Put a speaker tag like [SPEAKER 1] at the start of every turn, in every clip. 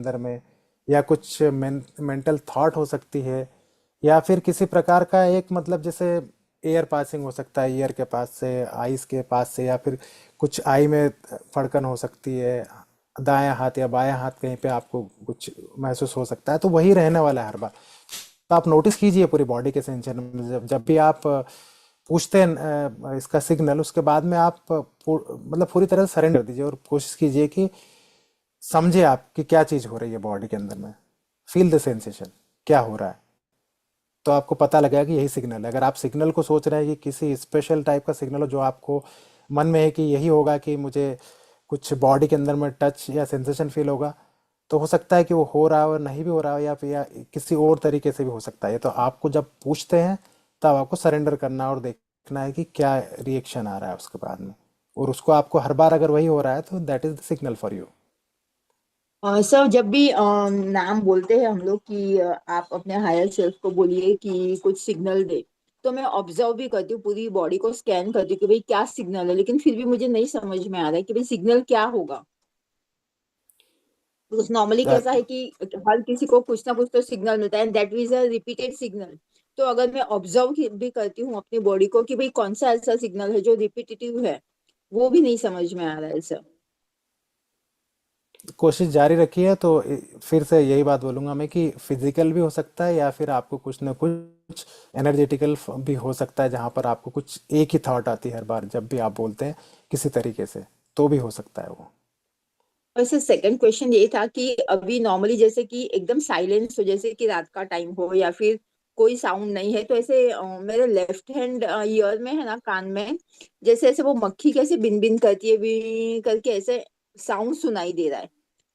[SPEAKER 1] अंदर में, या कुछ मेंटल थॉट हो सकती है, या फिर किसी प्रकार का एक मतलब जैसे एयर पासिंग हो सकता है ईयर के पास से, आईज के पास से, या फिर कुछ आई में फड़कन हो सकती है, दायां हाथ या बायां हाथ कहीं पे आपको कुछ महसूस हो सकता है। तो वही रहने वाला है हर बार। तो आप नोटिस कीजिए पूरी बॉडी के सेंशन में, जब जब भी आप पूछते हैं इसका सिग्नल, उसके बाद में आप मतलब पूरी तरह से सरेंडर दीजिए और कोशिश कीजिए कि समझे आप कि क्या चीज़ हो रही है बॉडी के अंदर में। फील द सेंसेशन, क्या हो रहा है। तो आपको पता लगेगा कि यही सिग्नल है। अगर आप सिग्नल को सोच रहे हैं कि किसी स्पेशल टाइप का सिग्नल हो जो आपको मन में है कि यही होगा कि मुझे कुछ बॉडी के अंदर में टच या सेंसेशन फील होगा, तो हो सकता है कि वो हो रहा हो, नहीं भी हो रहा हो, या फिर या किसी और तरीके से भी हो सकता है। तो आपको जब पूछते हैं तब आपको सरेंडर करना और देखना है कि क्या रिएक्शन आ रहा है उसके बाद में। और उसको आपको हर बार अगर वही हो रहा है तो that is the signal for you.
[SPEAKER 2] Sir, जब भी नाम बोलते हैं हम लोग कि आप अपने हायर सेल्फ को बोलिए कि कुछ सिग्नल दे, तो मैं ऑब्जर्व भी करती हूँ, पूरी बॉडी को स्कैन करती हूँ कि भाई क्या सिग्नल है, लेकिन फिर भी मुझे नहीं समझ में आ रहा है कि भाई सिग्नल क्या होगा। बिकॉज नॉर्मली कैसा है कि हर किसी को कुछ ना कुछ तो सिग्नल मिलता है, and that is a repeated signal. तो अगर मैं ऑब्जर्व भी करती हूँ अपनी बॉडी को कि भाई कौन सा ऐसा सिग्नल है जो रिपीटेटिव है, वो भी नहीं समझ में आ रहा है सर।
[SPEAKER 1] कोशिश जारी रखिए। तो फिर से यही बात बोलूंगा मैं कि फिजिकल भी हो सकता है, या फिर आपको कुछ ना कुछ एनर्जेटिकल भी हो सकता है, जहाँ पर आपको कुछ एक ही थॉट आती है हर बार जब भी आप बोलते हैं किसी तरीके से, तो भी हो सकता है वो।
[SPEAKER 2] वैसे सेकंड क्वेश्चन ये था कि अभी नॉर्मली जैसे कि एकदम साइलेंस हो, जैसे कि रात का टाइम हो या फिर कोई साउंड नहीं है, तो ऐसे मेरे लेफ्ट हैंड ईयर में है ना, कान में, जैसे ऐसे वो मक्खी कैसे बिन बिन करती है, बिन करके ऐसे साउंड सुनाई दे रहा है।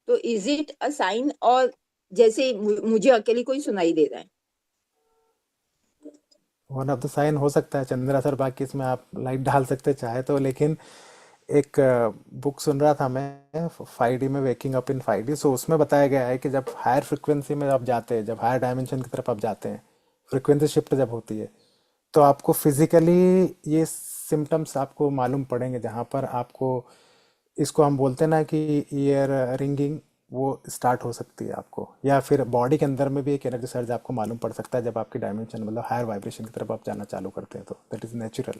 [SPEAKER 2] तो इज इट अ साइन, और जैसे मुझे अकेली कोई सुनाई दे रहा है।
[SPEAKER 1] वन ऑफ द साइन हो सकता है चंद्रा सर, बाकी इसमें आप लाइट डाल सकते चाहे तो। लेकिन एक बुक सुन रहा था मैं 5D में, वेकिंग अप इन 5D, सो उसमें बताया गया है कि जब हायर फ्रिक्वेंसी में आप जाते हैं, जब हायर डायमेंशन की तरफ आप जाते हैं, फ्रिक्वेंसी शिफ्ट जब होती है, तो आपको फिजिकली ये सिम्टम्स आपको मालूम पड़ेंगे, जहाँ पर आपको, इसको हम बोलते हैं ना कि ईयर रिंगिंग, वो स्टार्ट हो सकती है आपको। या फिर बॉडी के अंदर में भी एक एनर्जी सर्ज आपको मालूम पड़ सकता है जब आपकी डायमेंशन मतलब हायर वाइब्रेशन की तरफ आप जाना चालू करते हैं। तो that is natural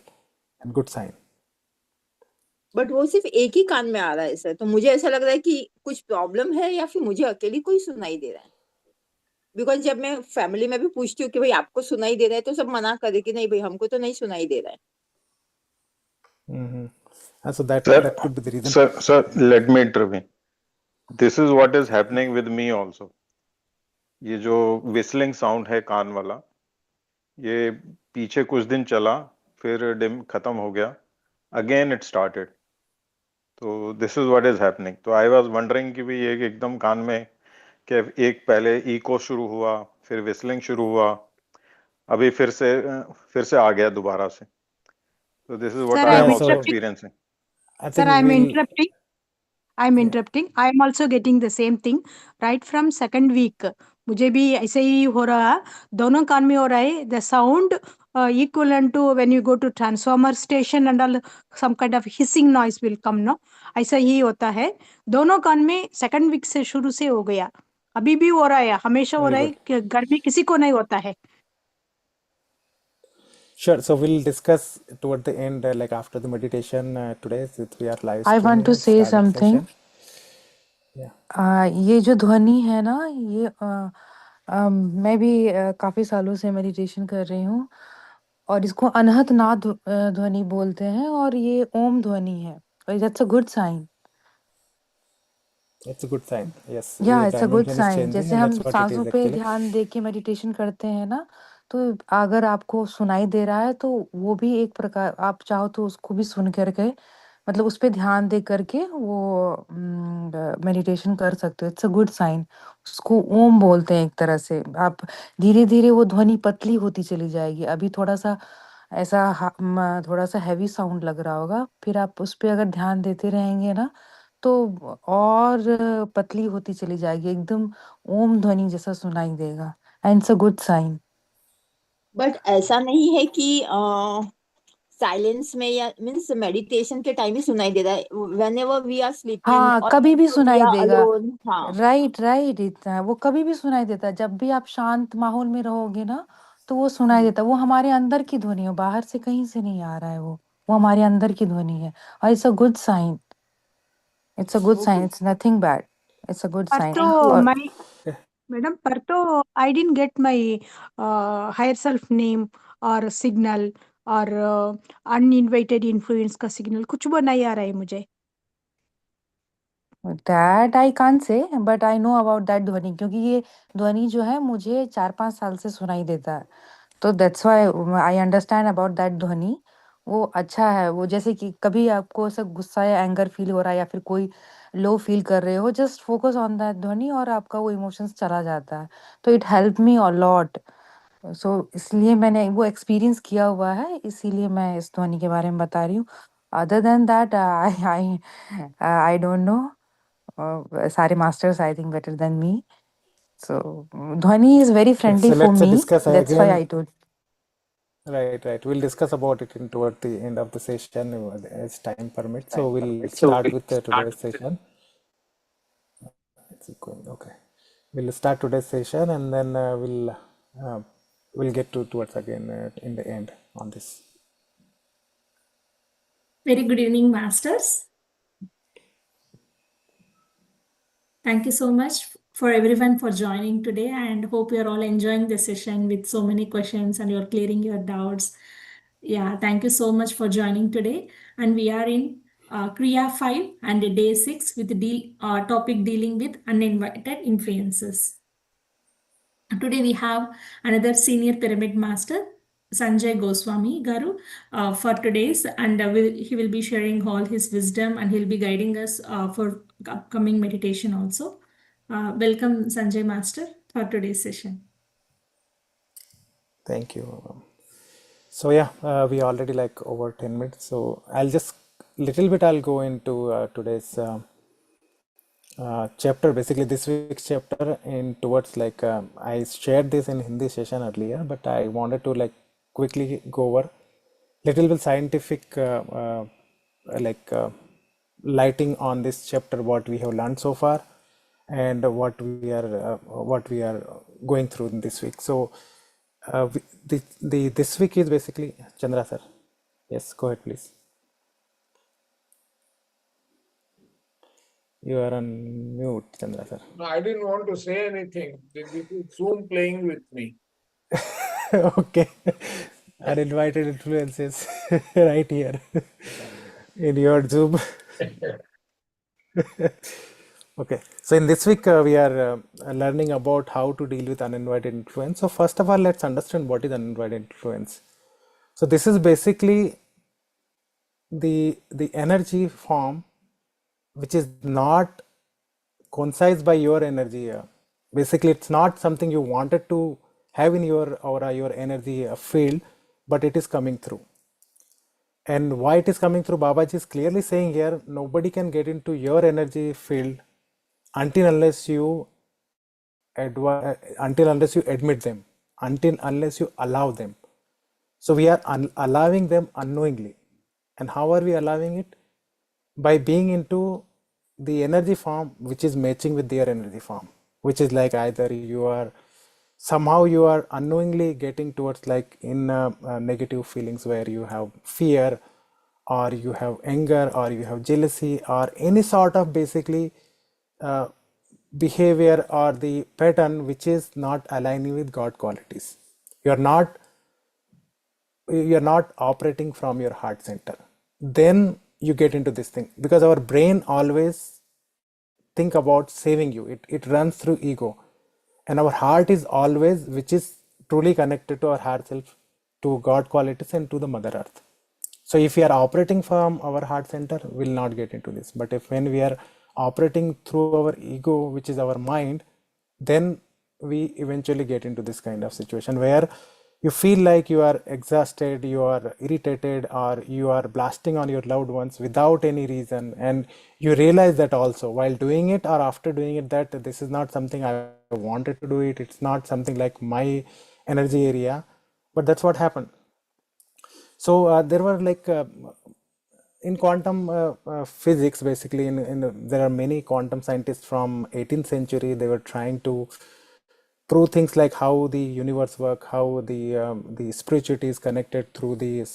[SPEAKER 1] and good sign.
[SPEAKER 2] But वो सिर्फ एक ही कान में आ रहा है सर, तो मुझे ऐसा लग रहा है कि कुछ प्रॉब्लम है या फिर मुझे अकेली कोई सुनाई दे रहा है। बिकॉज जब मैं फैमिली में भी पूछती हूँ कि भाई आपको सुनाई दे रहा है, तो सब मना करे कि नहीं भाई, हमको तो नहीं सुनाई दे रहा है।
[SPEAKER 1] So that
[SPEAKER 3] Sir,
[SPEAKER 1] that could be the reason.
[SPEAKER 3] sir, let me intervene. This is what is happening with me also. ये जो whistling साउंड है कान वाला, ये पीछे कुछ दिन चला, फिर डिम खत्म हो गया, अगेन इट स्टार्टेड। तो this is what is happening. तो आई वाज वंडरिंग कि भाई ये एकदम कान में क्या, एक पहले इको शुरू हुआ, फिर whistling शुरू हुआ, अभी फिर से आ गया दोबारा से। तो this is what
[SPEAKER 4] Sir,
[SPEAKER 3] I
[SPEAKER 4] I
[SPEAKER 3] am
[SPEAKER 4] am
[SPEAKER 1] या
[SPEAKER 3] also
[SPEAKER 1] so
[SPEAKER 4] interrupting.
[SPEAKER 3] Experiencing.
[SPEAKER 1] I
[SPEAKER 4] Sir,
[SPEAKER 1] think
[SPEAKER 4] I am
[SPEAKER 1] will,
[SPEAKER 4] interrupting. I am interrupting. I am also getting the same thing right from second week. मुझे भी ऐसे ही हो रहा, दोनों कान में हो रहा है. The sound equivalent to when you go to transformer station and all, some kind of hissing noise will come, no? ऐसा ही होता है. दोनों कान में second week से शुरू से हो गया. अभी भी हो रहा है, हमेशा हो
[SPEAKER 1] वेरी
[SPEAKER 4] रहा है
[SPEAKER 1] गुड।
[SPEAKER 4] कि घर में किसी को नहीं होता है.
[SPEAKER 1] Sure. So we'll discuss toward the end, like after the meditation today, since we are live
[SPEAKER 5] I want
[SPEAKER 1] streaming
[SPEAKER 5] to
[SPEAKER 1] and
[SPEAKER 5] say
[SPEAKER 1] start the
[SPEAKER 5] something.
[SPEAKER 1] session. Yeah.
[SPEAKER 5] ये जो ध्वनि है ना, ये मैं भी काफी सालों से मेडिटेशन कर रही हूँ, और इसको अनहत नाद ध्वनि बोलते हैं, और ये ओम ध्वनि है. That's a good sign.
[SPEAKER 1] It's a good sign. Yes,
[SPEAKER 5] या
[SPEAKER 1] your
[SPEAKER 5] it's a good
[SPEAKER 1] dimension is
[SPEAKER 5] sign.
[SPEAKER 1] changing,
[SPEAKER 5] जैसे
[SPEAKER 1] and
[SPEAKER 5] हम
[SPEAKER 1] that's what it
[SPEAKER 5] सांसों
[SPEAKER 1] is
[SPEAKER 5] पे
[SPEAKER 1] actually.
[SPEAKER 5] ध्यान दे के मेडिटेशन करते हैं ना, तो अगर आपको सुनाई दे रहा है तो वो भी एक प्रकार, आप चाहो तो उसको भी सुन करके, मतलब उस पे ध्यान दे करके वो मेडिटेशन कर सकते हो. It's a good sign. उसको ओम बोलते हैं एक तरह से. आप धीरे धीरे वो ध्वनि पतली होती चली जाएगी. अभी थोड़ा सा ऐसा थोड़ा सा हैवी साउंड लग रहा होगा, फिर आप उस पे अगर ध्यान देते रहेंगे ना, तो और पतली होती चली जाएगी, एकदम ओम ध्वनि जैसा सुनाई देगा. And it's a good sign.
[SPEAKER 2] But ऐसा नहीं है कि साइलेंस में या मीन्स मेडिटेशन के टाइम ही सुनाई दे रहा है, whenever we are sleeping
[SPEAKER 5] हाँ,
[SPEAKER 2] और
[SPEAKER 5] कभी भी
[SPEAKER 2] वी
[SPEAKER 5] सुनाई
[SPEAKER 2] आर
[SPEAKER 5] देगा।
[SPEAKER 2] अलोन। हाँ,
[SPEAKER 5] राइट राइट, इतना वो कभी भी सुनाई देता है। जब भी आप शांत माहौल में रहोगे ना, तो वो सुनाई देता है। वो हमारे अंदर की ध्वनि है, बाहर से कहीं से नहीं आ रहा है। वो हमारे अंदर की ध्वनि है, और it's a good sign. It's a good sign,
[SPEAKER 2] okay,
[SPEAKER 5] it's nothing bad, it's a good
[SPEAKER 4] पर
[SPEAKER 5] साइन।
[SPEAKER 4] तो
[SPEAKER 2] थैंक यू।
[SPEAKER 5] और
[SPEAKER 4] my madam, पर तो I didn't get my higher self name और signal और uninvited influence का signal कुछ वो नहीं आ रहा है मुझे।
[SPEAKER 5] That I can't say, but I know about that ध्वनि, क्योंकि ये ध्वनि जो है मुझे 4-5 साल से सुनाई देता है। तो that's why I understand about that ध्वनि। वो अच्छा है। वो जैसे कि कभी आपको ऐसा गुस्सा या एंगर फील हो रहा है, या फिर कोई लो फील कर रहे हो, जस्ट फोकस ऑन दैट ध्वनि और आपका वो इमोशंस चला जाता है। तो it help me a lot. So इसलिए मैंने वो एक्सपीरियंस किया हुआ है, इसीलिए मैं इस ध्वनि के बारे में बता रही हूँ। Other than that I I I don't know. सारे masters I think better than me. So Dhvani is very
[SPEAKER 1] Okay,
[SPEAKER 5] friendly
[SPEAKER 1] so
[SPEAKER 5] for
[SPEAKER 1] let's
[SPEAKER 5] me,
[SPEAKER 1] discuss
[SPEAKER 5] that's why
[SPEAKER 1] again.
[SPEAKER 5] I told.
[SPEAKER 1] Right. We'll discuss about it toward the end of the session as time permits. So we'll start with today's session. It's going okay. We'll start today's session, and then we'll get to towards again in the end on this.
[SPEAKER 6] Very good evening, masters. Thank you so much for everyone for joining today, and hope you're all enjoying the session with so many questions and you're clearing your doubts. Yeah, thank you so much for joining today. And we are in Kriya 5 and day 6 with the topic dealing with uninvited influences. Today we have another senior pyramid master, Sanjay Goswami Garu, for today's, and he will be sharing all his wisdom and he'll be guiding us for upcoming meditation also. Welcome, Sanjay Master, for today's session.
[SPEAKER 1] Thank you. So yeah, we already like over 10 minutes. So I'll just little bit I'll go into today's chapter, basically this week's chapter in towards like I shared this in Hindi session earlier, but I wanted to like quickly go over little bit scientific like lighting on this chapter, what we have learned so far and what we are going through in this week. So the this week is basically Chandra sir. Yes, go ahead please. You are on mute, Chandra sir.
[SPEAKER 7] No, I didn't want to say anything. This is Zoom playing with me.
[SPEAKER 1] Okay. Uninvited influences right here in your Zoom. Okay, so in this week we are learning about how to deal with uninvited influence. So first of all, let's understand what is uninvited influence. So this is basically the energy form which is not coincides by your energy. Basically, it's not something you wanted to have in your aura, your energy field, but it is coming through. And why it is coming through, Babaji is clearly saying here, nobody can get into your energy field until unless you admit them, until unless you allow them. So we are allowing them unknowingly. And how are we allowing it? By being into the energy form which is matching with their energy form, which is like either you are somehow you are unknowingly getting towards like in negative feelings where you have fear or you have anger or you have jealousy or any sort of basically uh, behavior or the pattern which is not aligning with God qualities. You're not operating from your heart center. Then you get into this thing, because our brain always think about saving you. It runs through ego, and our heart is always, which is truly connected to our heart self, to God qualities and to the mother earth. So if we are operating from our heart center, we'll not get into this. But if when we are operating through our ego, which is our mind, then we eventually get into this kind of situation where you feel like you are exhausted, you are irritated, or you are blasting on your loved ones without any reason, and you realize that also while doing it or after doing it, that this is not something I wanted to do it's not something like my energy area, but that's what happened. So there were like in quantum physics, basically, there are many quantum scientists from 18th century. They were trying to prove things like how the universe work, how the spirituality is connected through the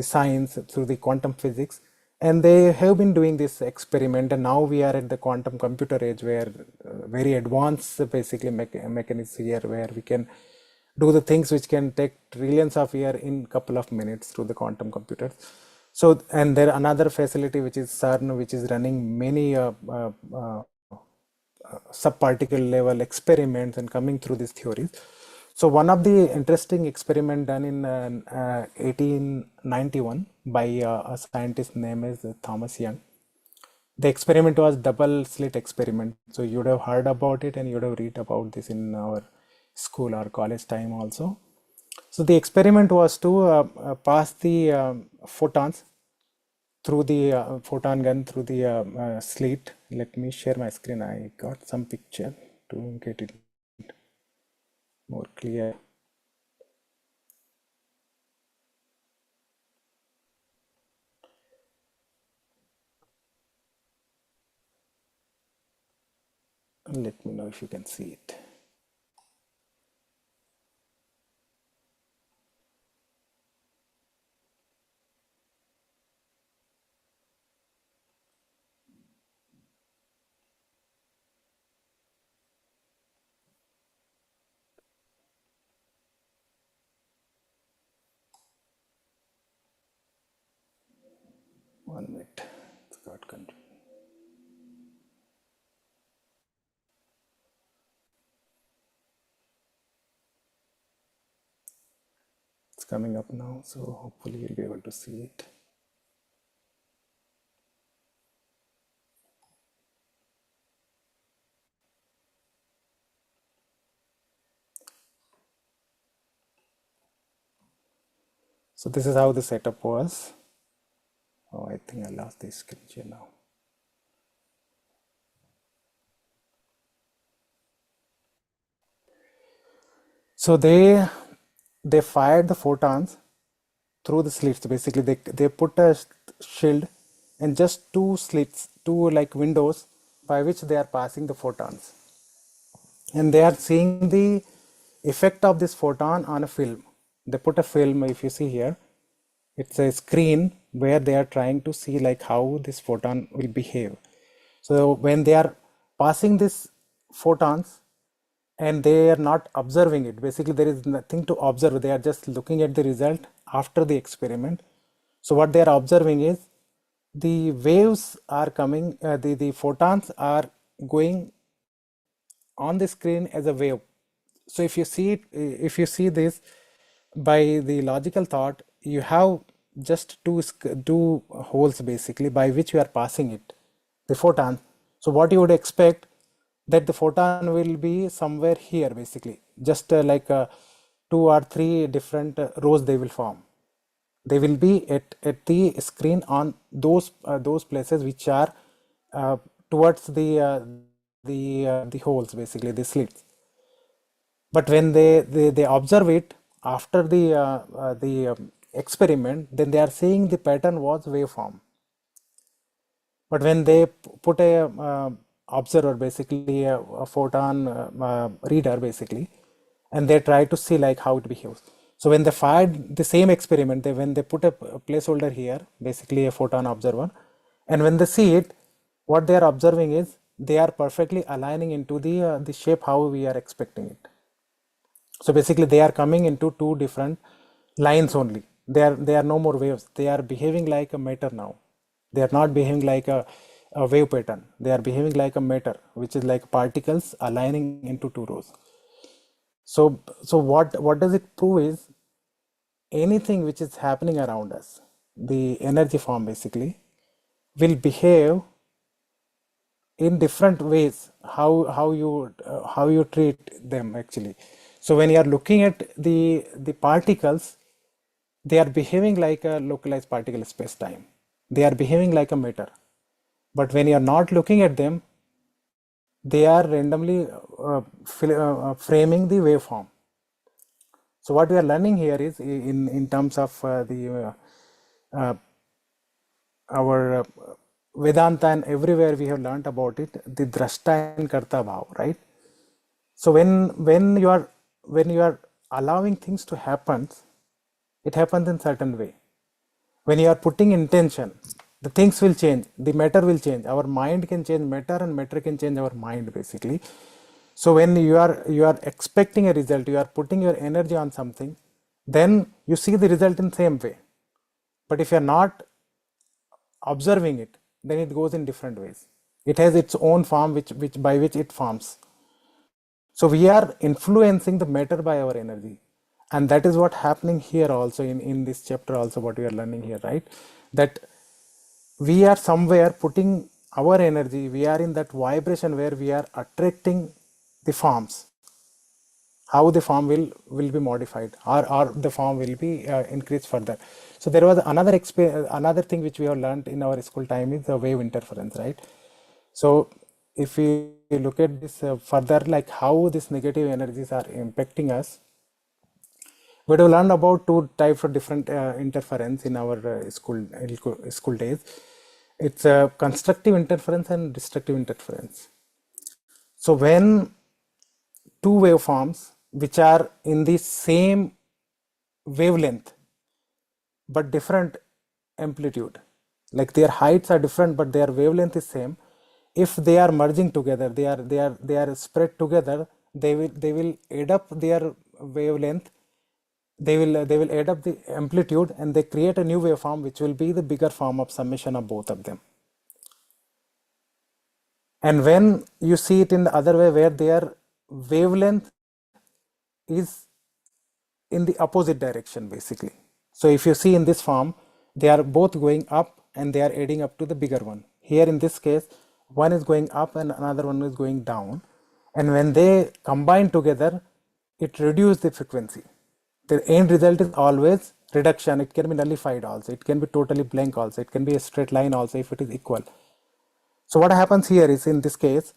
[SPEAKER 1] science, through the quantum physics, and they have been doing this experiment. And now we are at the quantum computer age, where very advanced basically mechanics here, where we can do the things which can take trillions of years in couple of minutes through the quantum computers. So, and there another facility which is CERN, which is running many subparticle level experiments and coming through these theories. So one of the interesting experiment done in 1891 by a scientist named is Thomas Young. The experiment was double slit experiment. So you would have heard about it and you would have read about this in our school or college time also. So the experiment was to pass the photons through the photon gun through the slit. Let me share my screen. I got some picture to get it more clear. Let me know if you can see it. One minute. It's got control. It's coming up now, so hopefully you'll be able to see it. So this is how the setup was. Oh, I think I lost the screen share now. So they fired the photons through the slits. Basically, they put a shield and just two slits, two like windows by which they are passing the photons, and they are seeing the effect of this photon on a film. They put a film, if you see here, it's a screen where they are trying to see like how this photon will behave. So when they are passing these photons and they are not observing it, basically there is nothing to observe, they are just looking at the result after the experiment. So what they are observing is the waves are coming, the photons are going on the screen as a wave. So if you see it, if you see this by the logical thought, you have just two holes basically by which you are passing it, the photon. So what you would expect, that the photon will be somewhere here basically, just like two or three different rows they will form. They will be at the screen on those places which are towards the holes, basically the slits. But when they observe it after the experiment, then they are seeing the pattern was waveform. But when they put a observer, basically a photon reader basically, and they try to see like how it behaves. So when they fired the same experiment, when they put a placeholder here, basically a photon observer, and when they see it, what they are observing is they are perfectly aligning into the shape how we are expecting it. So basically they are coming into two different lines only. They are no more waves. They are behaving like a matter now. They are not behaving like a wave pattern. They are behaving like a matter, which is like particles aligning into two rows. So what does it prove is anything which is happening around us, the energy form basically, will behave in different ways, how you treat them actually. So when you are looking at the particles, they are behaving like a localized particle space-time. They are behaving like a matter. But when you are not looking at them, they are randomly framing the waveform. So what we are learning here is in terms of our Vedanta, and everywhere we have learnt about it, the drashta and karta bhav, right? So when you are allowing things to happen, it happens in certain way. When you are putting intention, the things will change, the matter will change. Our mind can change matter, and matter can change our mind, basically. So when you are expecting a result, you are putting your energy on something, then you see the result in same way. But if you are not observing it, then it goes in different ways. It has its own form which by which it forms. So we are influencing the matter by our energy, and that is what happening here also in this chapter also, what we are learning here, right? That we are somewhere putting our energy, we are in that vibration where we are attracting the forms. How the form will be modified, or the form will be increased further. So there was another thing which we have learned in our school time is the wave interference, right? So if we look at this further, like how these negative energies are impacting us, we have learned about two types of different interference in our school days. It's constructive interference and destructive interference. So when two waveforms which are in the same wavelength but different amplitude, like their heights are different but their wavelength is same, if they are merging together, they are spread together, they will add up their wavelength, they will add up the amplitude, and they create a new waveform which will be the bigger form of summation of both of them. And when you see it in the other way, where their wavelength is in the opposite direction, basically. So if you see in this form, they are both going up and they are adding up to the bigger one. Here in this case, one is going up and another one is going down, and when they combine together, it reduces the frequency. The end result is always reduction. It can be nullified also, it can be totally blank also, it can be a straight line also if it is equal. So what happens here is, in this case,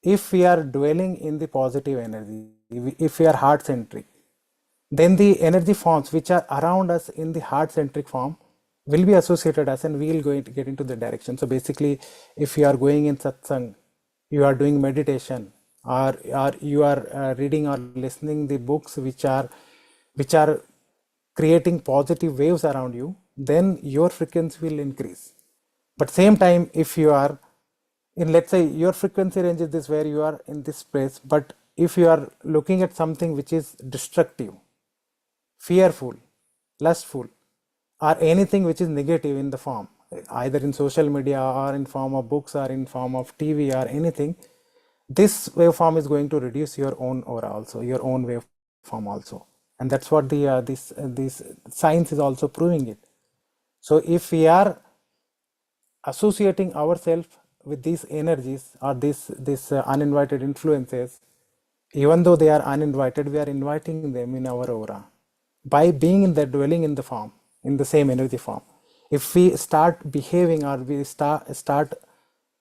[SPEAKER 1] if we are dwelling in the positive energy, if we are heart centric, then the energy forms which are around us in the heart centric form will be associated us, and we will going to get into the direction. So basically, if you are going in satsang, you are doing meditation, or you are reading or listening the books which are creating positive waves around you, then your frequency will increase. But same time, if you are in, let's say your frequency range is this, where you are in this place, but if you are looking at something which is destructive, fearful, lustful, or anything which is negative in the form, either in social media or in form of books or in form of TV or anything, this waveform is going to reduce your own aura also, your own waveform also. And that's what the this science is also proving it. So if we are associating ourselves with these energies or these uninvited influences, even though they are uninvited, we are inviting them in our aura by being in the dwelling in the form, in the same energy form. If we start behaving, or we start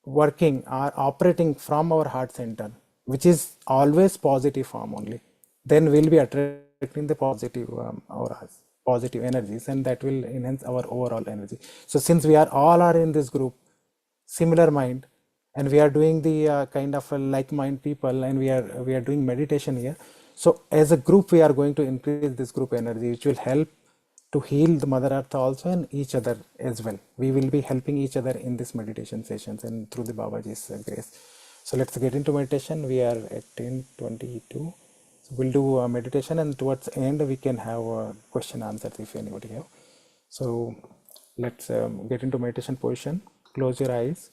[SPEAKER 1] working or operating from our heart center, which is always positive form only, then we'll be attracting the positive auras, positive energies, and that will enhance our overall energy. So since we are all in this group, similar mind, and we are doing the kind of like mind people, and we are doing meditation here, so as a group we are going to increase this group energy, which will help to heal the Mother Earth also and each other as well. We will be helping each other in this meditation sessions and through the Babaji's grace. So let's get into meditation. We are at 10:22. So we'll do meditation, and towards the end we can have question answers if anybody have. So let's get into meditation position. Close your eyes,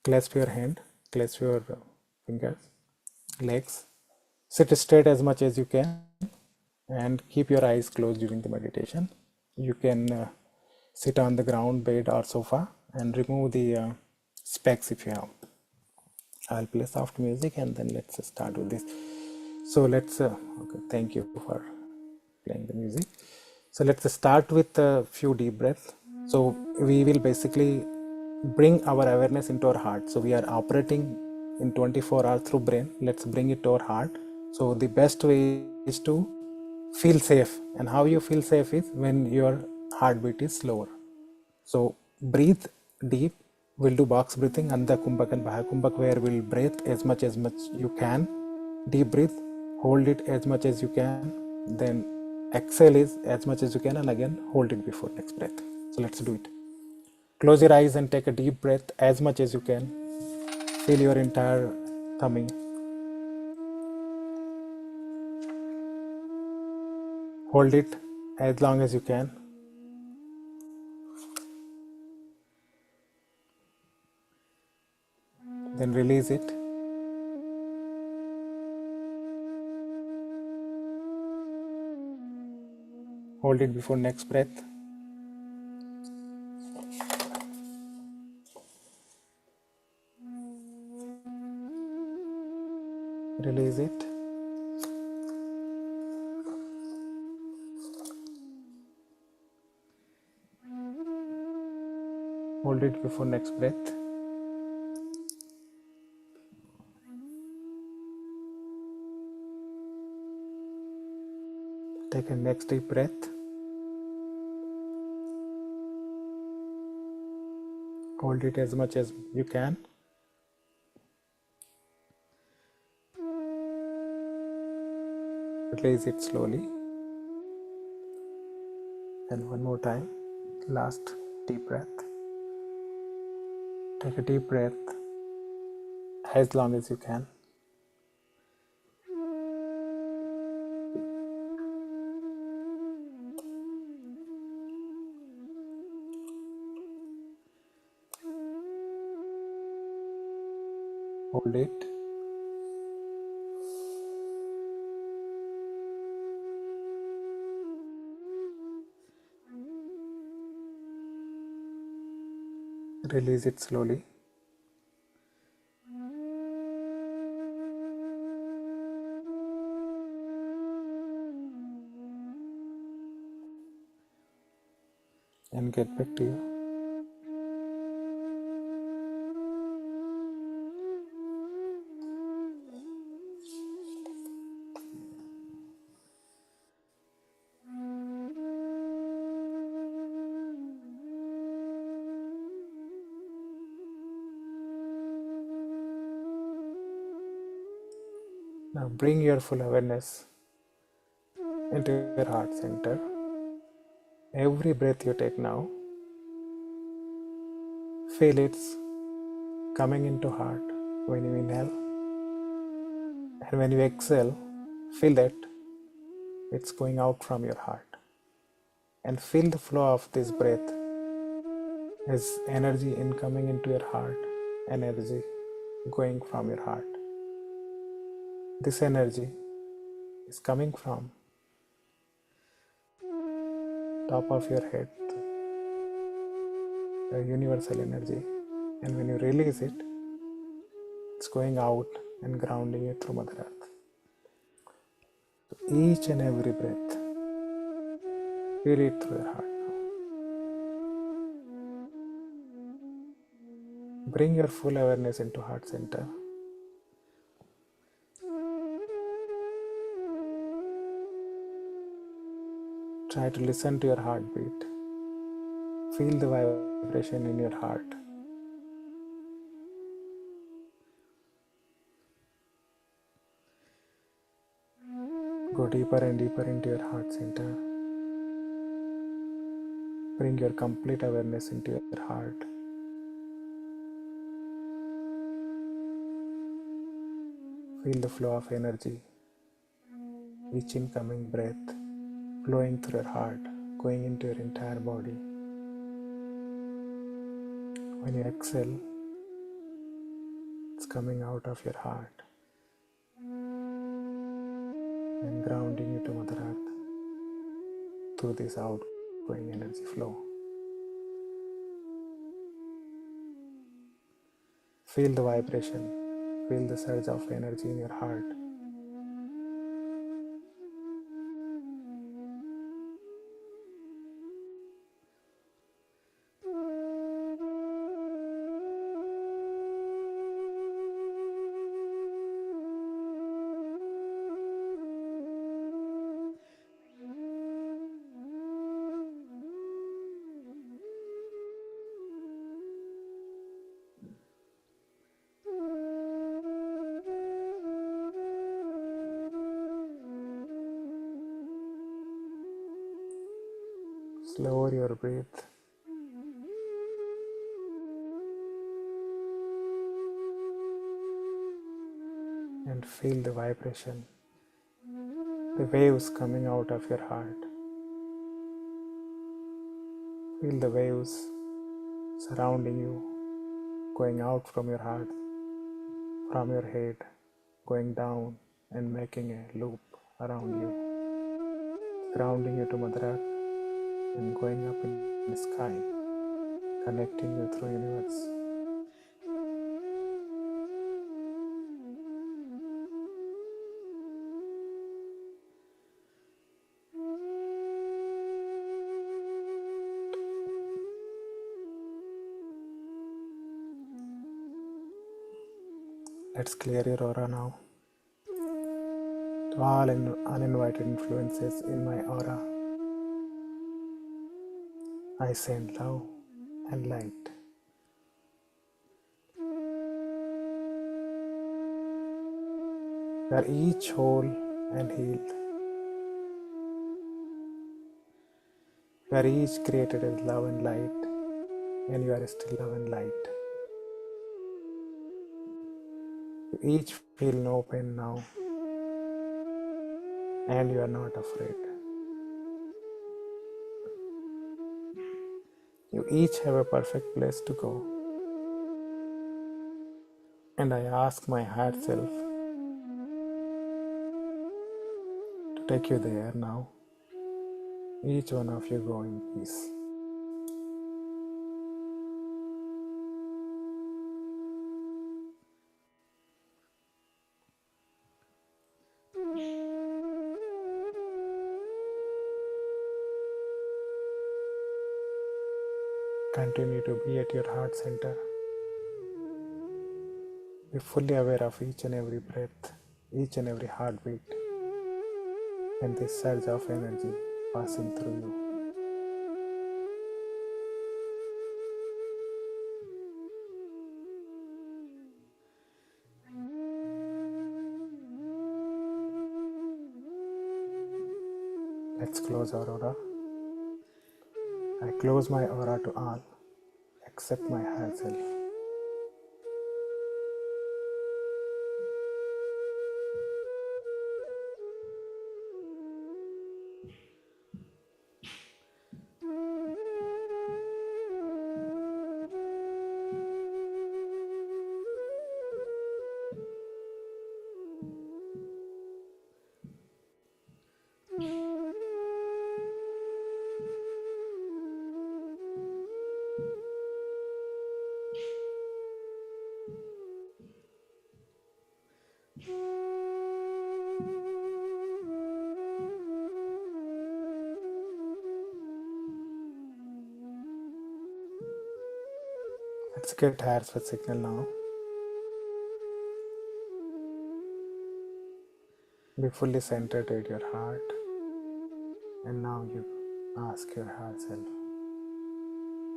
[SPEAKER 1] clasp your hand, clasp your fingers, legs, sit straight as much as you can, and keep your eyes closed during the meditation. You can sit on the ground, bed or sofa, and remove the specs if you have. I'll play soft music and then let's start with this. So let's okay, thank you for playing the music. So let's start with a few deep breaths. So we will basically bring our awareness into our heart. So we are operating in 24 hours through brain. Let's bring it to our heart. So the best way is to feel safe. And how you feel safe is when your heartbeat is slower. So breathe deep. We'll do box breathing, Anda Kumbhak and Baha Kumbhak, where we'll breathe as much you can. Deep breathe, hold it as much as you can. Then exhale is as much as you can, and again hold it before next breath. So let's do it. Close your eyes and take a deep breath as much as you can. Feel your entire tummy. Hold it as long as you can. Then release it. Hold it before next breath. Release it. Hold it before next breath. Take a next deep breath. Hold it as much as you can. Release it slowly. And one more time. Last deep breath. Take a deep breath as long as you can. Hold it. Release it slowly. And get back to you. Now bring your full awareness into your heart center. Every breath you take now, feel it's coming into heart when you inhale. And when you exhale, feel that it's going out from your heart. And feel the flow of this breath as energy incoming into your heart, energy going from your heart. This energy is coming from top of your head, the universal energy. And when you release it, it's going out and grounding you through Mother Earth. So each and every breath, feel it through your heart now. Bring your full awareness into heart center. Try to listen to your heartbeat. Feel the vibration in your heart. Go deeper and deeper into your heart center. Bring your complete awareness into your heart. Feel the flow of energy. Each incoming breath flowing through your heart, going into your entire body. When you exhale, it's coming out of your heart and grounding you to Mother Earth through this outgoing energy flow. Feel the vibration, feel the surge of energy in your heart. Lower your breath. And feel the vibration, the waves coming out of your heart. Feel the waves surrounding you, going out from your heart, from your head, going down and making a loop around you, grounding you to Mother Earth and going up in the sky, connecting you through universe. Let's clear your aura now. To all uninvited influences in my aura, I send love and light. We are each whole and healed. We are each created as love and light, and you are still love and light. You each feel no pain now, and you are not afraid. You each have a perfect place to go, and I ask my higher self to take you there now. Each one of you go in peace. Continue to be at your heart center. Be fully aware of each and every breath, each and every heartbeat, and this surge of energy passing through you. Let's close our aura. I close my aura to all, except my higher self. Let's get higher with signal now. Be fully centered at your heart, and now you ask your higher self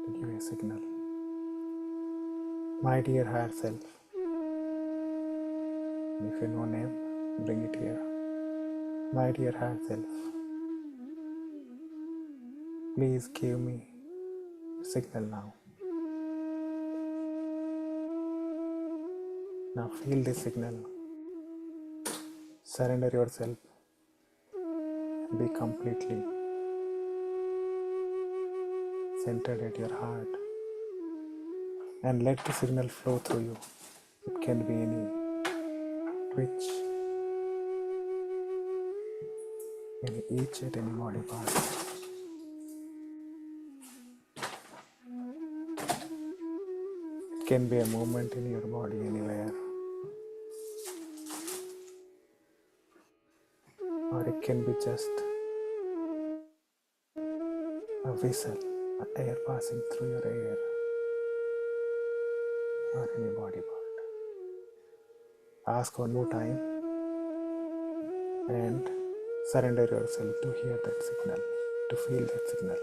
[SPEAKER 1] to give a signal. My dear higher self, if you know name, bring it here. My dear higher self, please give me a signal now. Now feel this signal. Surrender yourself and be completely centered at your heart, and let the signal flow through you. It can be any twitch, any itch at any body part. It can be a movement in your body anywhere, or it can be just a whistle, air passing through your ear, or any body part. Ask one more time and surrender yourself to hear that signal, to feel that signal.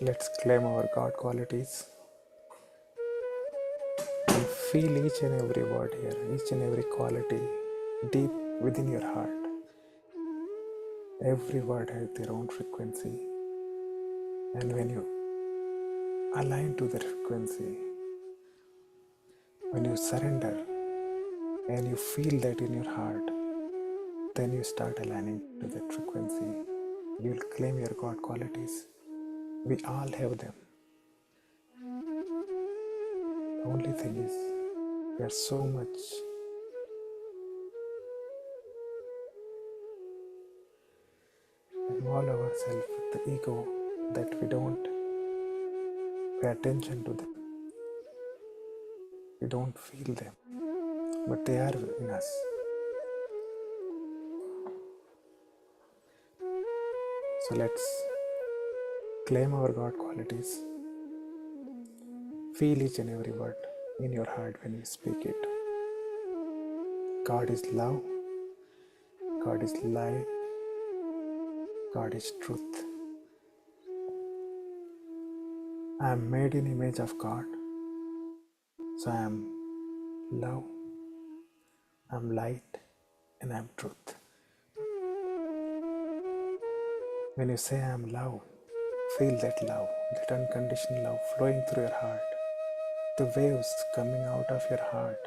[SPEAKER 1] Let's claim our God qualities and feel each and every word here, each and every quality deep within your heart. Every word has their own frequency, and when you align to the frequency, when you surrender and you feel that in your heart, then you start aligning to that frequency. You will claim your God qualities. We all have them. The only thing is, we are so much involve ourselves with the ego that we don't pay attention to them. We don't feel them, but they are in us. So let's claim our God qualities. Feel each and every word in your heart when you speak it. God is love. God is light. God is truth. I am made in image of God. So I am love, I am light, and I am truth. When you say I am love, feel that love, that unconditional love flowing through your heart. The waves coming out of your heart.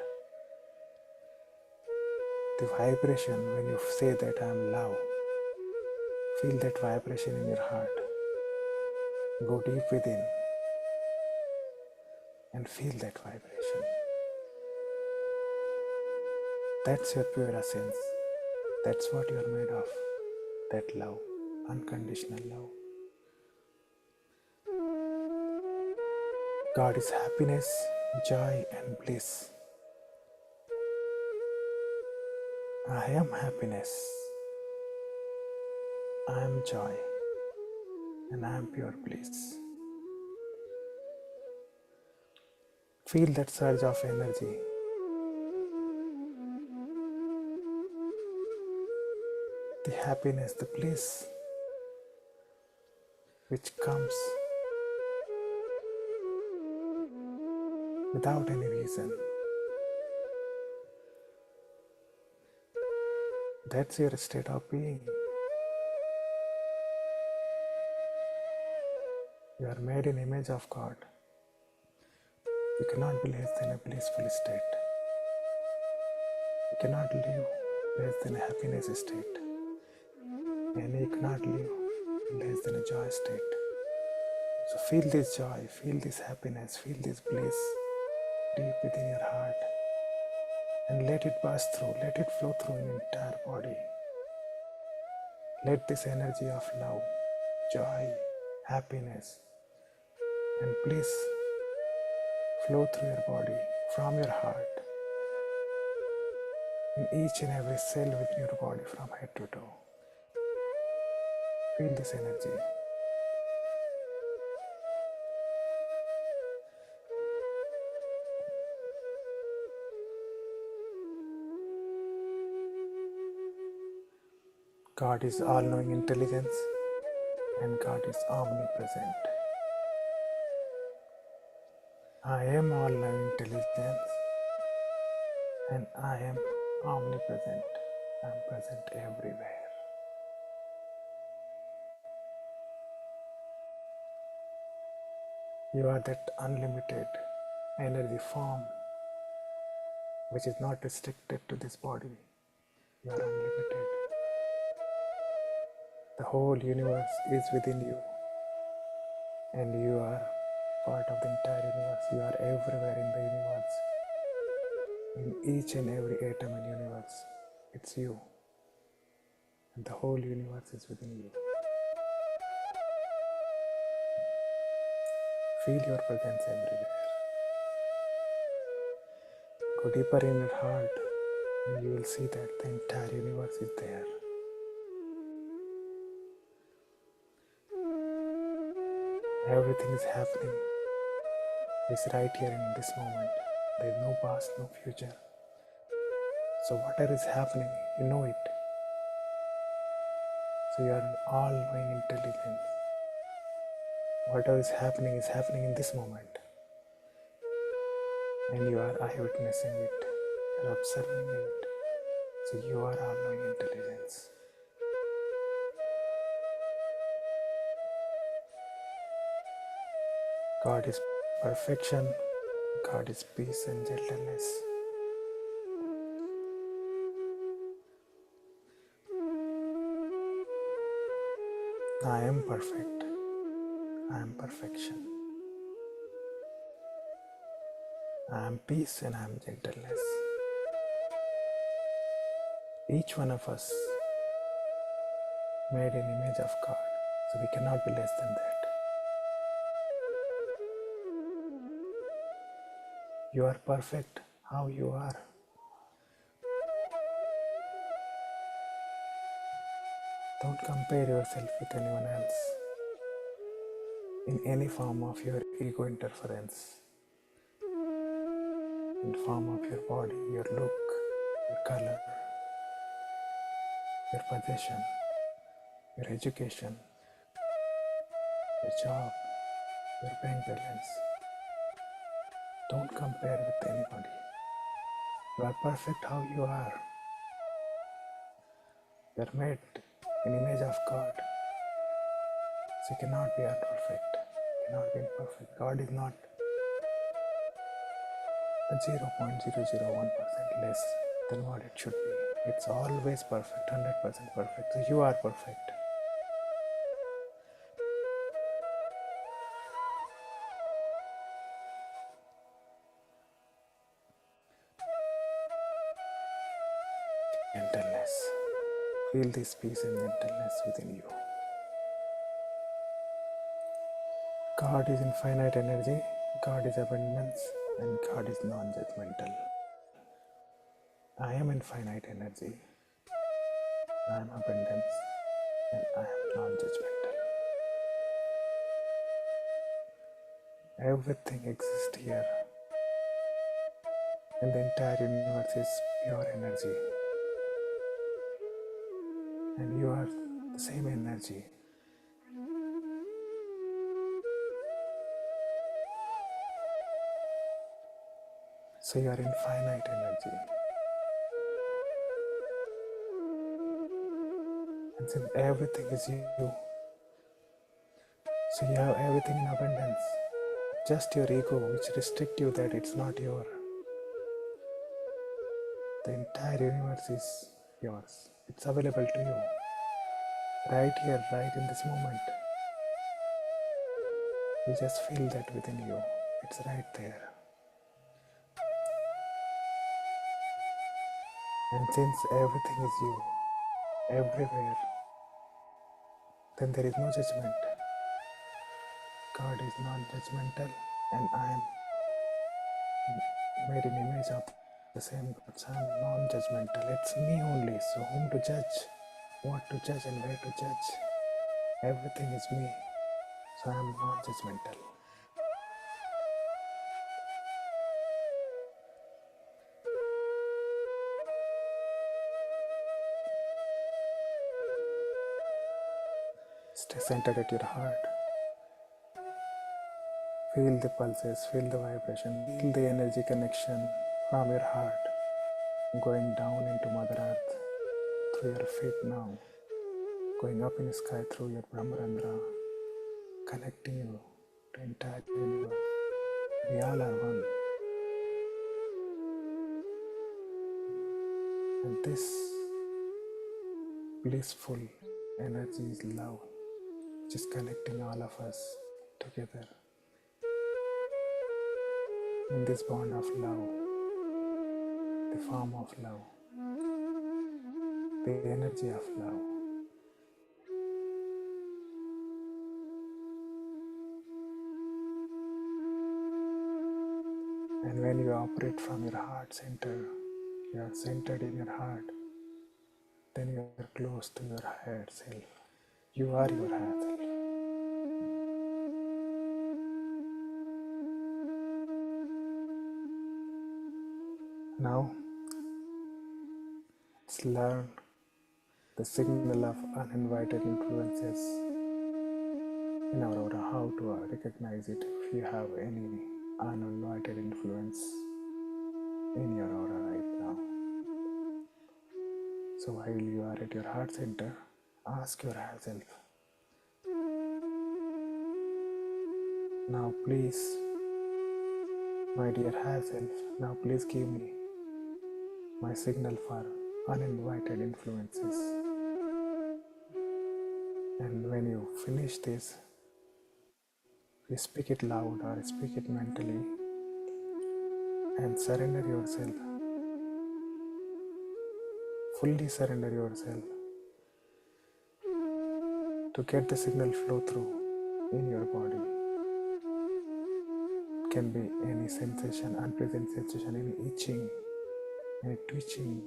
[SPEAKER 1] The vibration when you say that I am love. Feel that vibration in your heart. Go deep within and feel that vibration. That's your pure essence. That's what you are made of. That love, unconditional love. God is happiness, joy, and bliss. I am happiness. I am joy. And I am pure bliss. Feel that surge of energy. The happiness, the bliss which comes without any reason. That's your state of being. You are made in image of God. You cannot be less than a blissful state. You cannot live less than a happiness state. And you cannot live less than a joy state. So feel this joy, feel this happiness, feel this bliss deep within your heart. And let it pass through, let it flow through your entire body. Let this energy of love, joy, happiness, and bliss flow through your body, from your heart, in each and every cell within your body, from head to toe. Feel this energy. God is all-knowing intelligence, and God is omnipresent. I am all-knowing intelligence, and I am omnipresent. I am present everywhere. You are that unlimited energy form which is not restricted to this body. You are unlimited. The whole universe is within you, and you are part of the entire universe. You are everywhere in the universe. In each and every atom in the universe, it's you. And the whole universe is within you. Feel your presence everywhere. Go deeper in your heart, and you will see that the entire universe is there. Everything is happening. It's right here in this moment. There is no past, no future. So whatever is happening, you know it. So you are an all-knowing intelligence. Whatever is happening in this moment. And you are eye-witnessing it, you are observing it. So you are all-knowing intelligence. God is perfection, God is peace and gentleness. I am perfect, I am perfection. I am peace and I am gentleness. Each one of us made an image of God, so we cannot be less than that. You are perfect how you are. Don't compare yourself with anyone else in any form of your ego interference, in form of your body, your look, your color, your possession, your education, your job, your bank balance. Don't compare with anybody. You are perfect how you are. You are made in image of God. So you cannot be imperfect. You cannot be imperfect. God is not a 0.001% less than what it should be. It's always perfect, 100% perfect. So you are perfect. Gentleness. Feel this peace and gentleness within you. God is infinite energy, God is abundance, and God is non-judgmental. I am infinite energy, I am abundance, and I am non-judgmental. Everything exists here, and the entire universe is pure energy. And you are the same energy. So you are infinite energy. And since everything is you, so you have everything in abundance. Just your ego which restricts you that it's not your. The entire universe is yours. It's available to you. Right here, right in this moment. You just feel that within you. It's right there. And since everything is you, everywhere, then there is no judgment. God is non-judgmental, and I am made in image of the same God. So I am non-judgmental. It's me only. So whom to judge, what to judge, and where to judge. Everything is me. So I am non-judgmental. Stay centered at your heart. Feel the pulses, feel the vibration, feel the energy connection from your heart going down into Mother Earth through your feet now, going up in the sky through your Brahmarandra, connecting you to entire universe. We all are one. And this blissful energy is love, which is connecting all of us together in this bond of love, the form of love, the energy of love. And when you operate from your heart center, you are centered in your heart, then you are close to your higher self. You are your higher self. Now, let's learn the signal of uninvited influences in our aura, how to recognize it if you have any uninvited influence in your aura right now. So while you are at your heart center, ask your higher self, now please, my dear higher self, now please give me my signal for uninvited influences. And when you finish this, you speak it loud or speak it mentally and surrender yourself, fully surrender yourself to get the signal flow through in your body. It can be any sensation, unpleasant sensation, any itching, any twitching,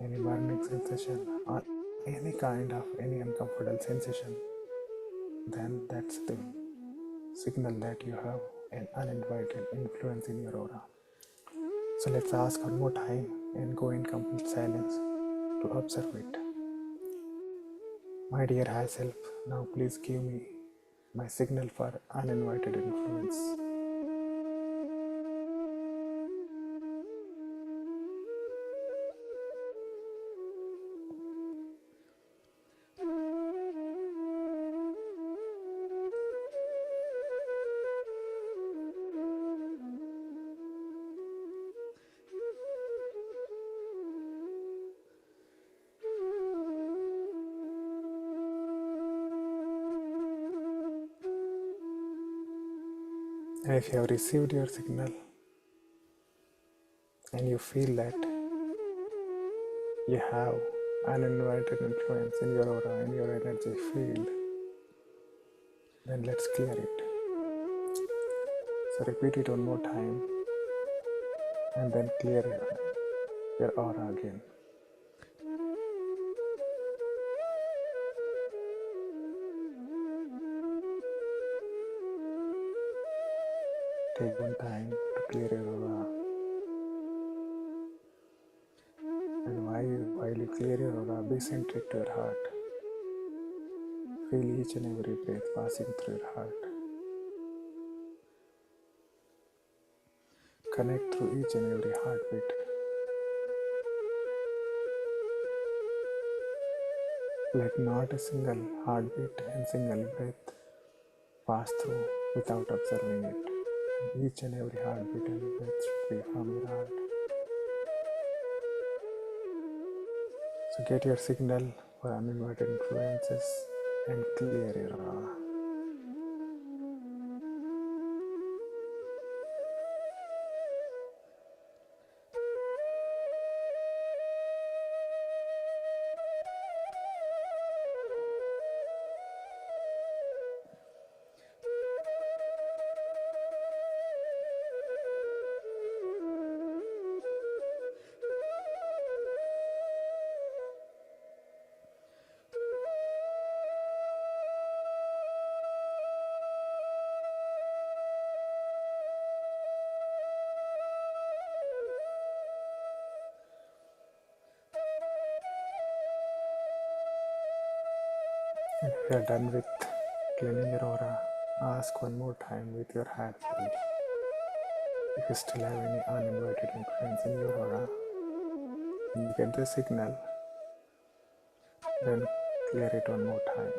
[SPEAKER 1] any burning sensation, or any kind of any uncomfortable sensation, then that's the signal that you have an uninvited influence in your aura. So let's ask one more time and go in complete silence to observe it. My dear high self, now please give me my signal for uninvited influence. And if you have received your signal and you feel that you have uninvited influence in your aura, in your energy field, then let's clear it. So repeat it one more time and then clear your aura again. Take one time to clear your aura. And while you clear your aura, be centric to your heart. Feel each and every breath passing through your heart. Connect through each and every heartbeat. Let not a single heartbeat and single breath pass through without observing it. Each and every heartbeat and breath should be from your heart. So get your signal for uninvited influences and clear your aura. And if you are done with cleaning your aura, ask one more time with your heart field. If you still have any uninvited influence in your aura, you get the signal, then clear it one more time.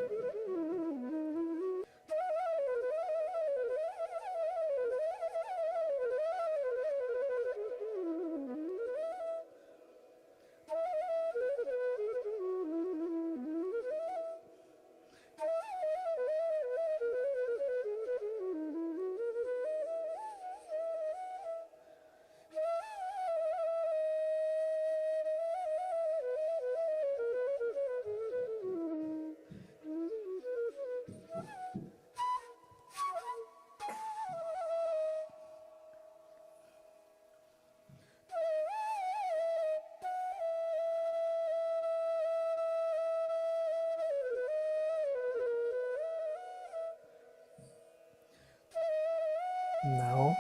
[SPEAKER 1] Now,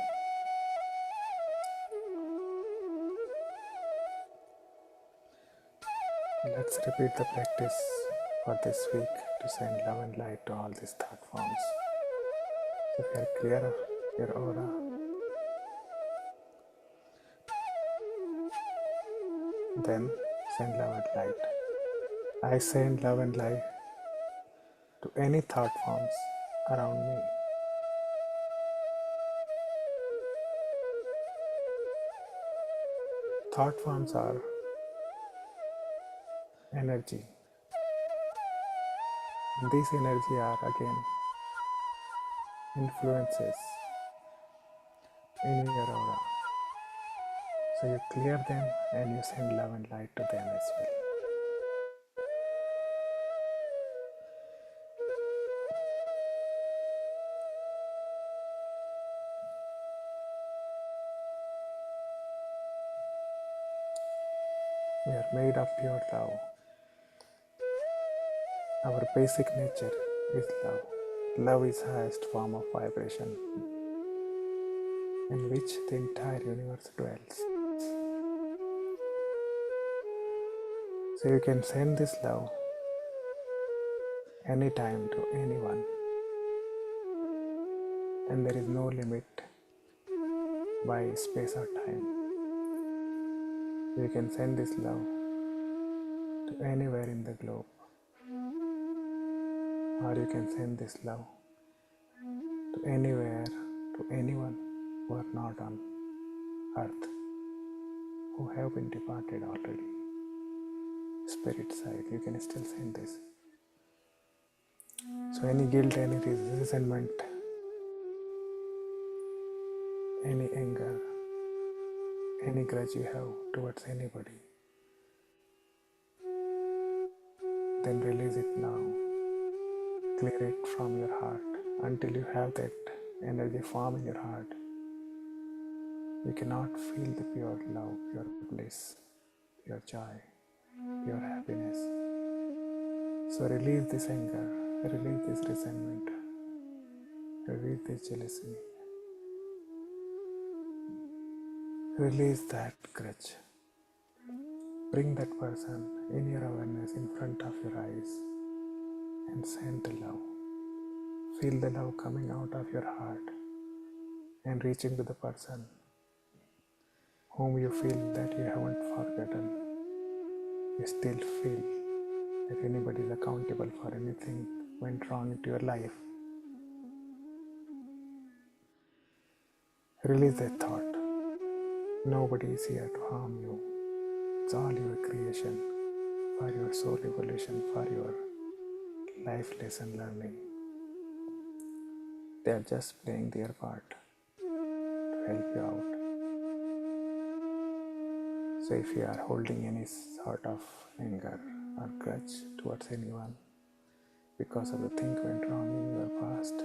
[SPEAKER 1] let's repeat the practice for this week to send love and light to all these thought forms. So if you're clear of your aura, then send love and light. I send love and light to any thought forms around me. Thought forms are energy. These energy are again influences in your aura. So you clear them and you send love and light to them as well. We are made of pure love. Our basic nature is love. Love is highest form of vibration in which the entire universe dwells. So you can send this love anytime to anyone, and there is no limit by space or time. You can send this love to anywhere in the globe, or you can send this love to anywhere, to anyone who are not on earth, who have been departed already. Spirit side, you can still send this. So any guilt, any resentment, any anger, any grudge you have towards anybody, then release it now. Clear it from your heart until you have that energy form in your heart. You cannot feel the pure love, pure bliss, pure joy, pure happiness. So release this anger, release this resentment, release this jealousy, release that grudge. Bring that person in your awareness in front of your eyes and send the love. Feel the love coming out of your heart and reaching to the person whom you feel that you haven't forgotten. You still feel that anybody is accountable for anything went wrong into your life. Release that thought. Nobody is here to harm you. It's all your creation for your soul evolution, for your life lesson learning. They are just playing their part to help you out. So if you are holding any sort of anger or grudge towards anyone because of the thing went wrong in your past,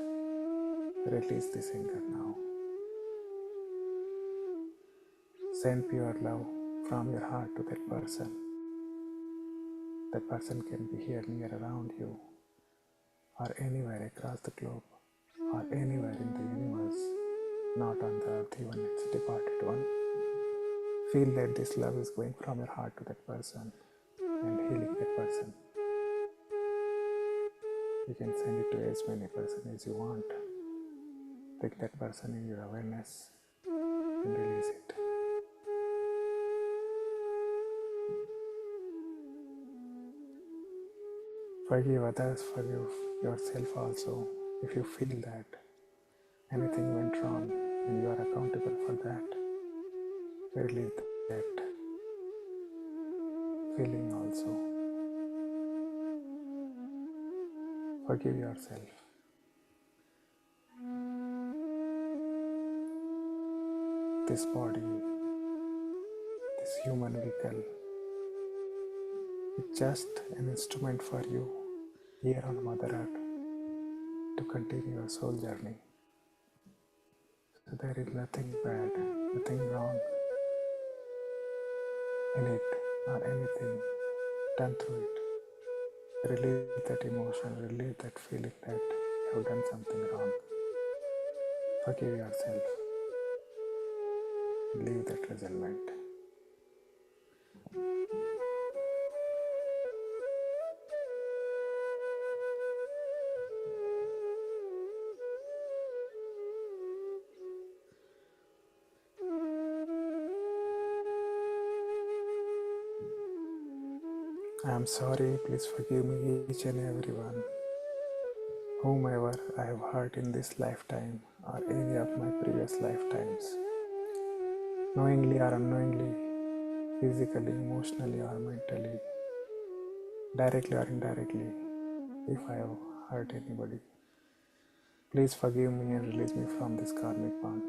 [SPEAKER 1] release this anger now. Send pure love from your heart to that person. That person can be here near around you, or anywhere across the globe, or anywhere in the universe, not on the earth, even it's a departed one. Feel that this love is going from your heart to that person and healing that person. You can send it to as many persons as you want. Take that person in your awareness and release it. Forgive others, forgive yourself also. If you feel that anything went wrong and you are accountable for that, release that feeling also. Forgive yourself. This body, this human vehicle, is just an instrument for you here on Mother Earth to continue your soul journey. So there is nothing bad, nothing wrong in it or anything done through it. Release that emotion, release that feeling that you have done something wrong. Forgive yourself. Leave that resentment. I am sorry, please forgive me, each and everyone, whomever I have hurt in this lifetime or any of my previous lifetimes, knowingly or unknowingly, physically, emotionally, or mentally, directly or indirectly. If I have hurt anybody, please forgive me and release me from this karmic bond.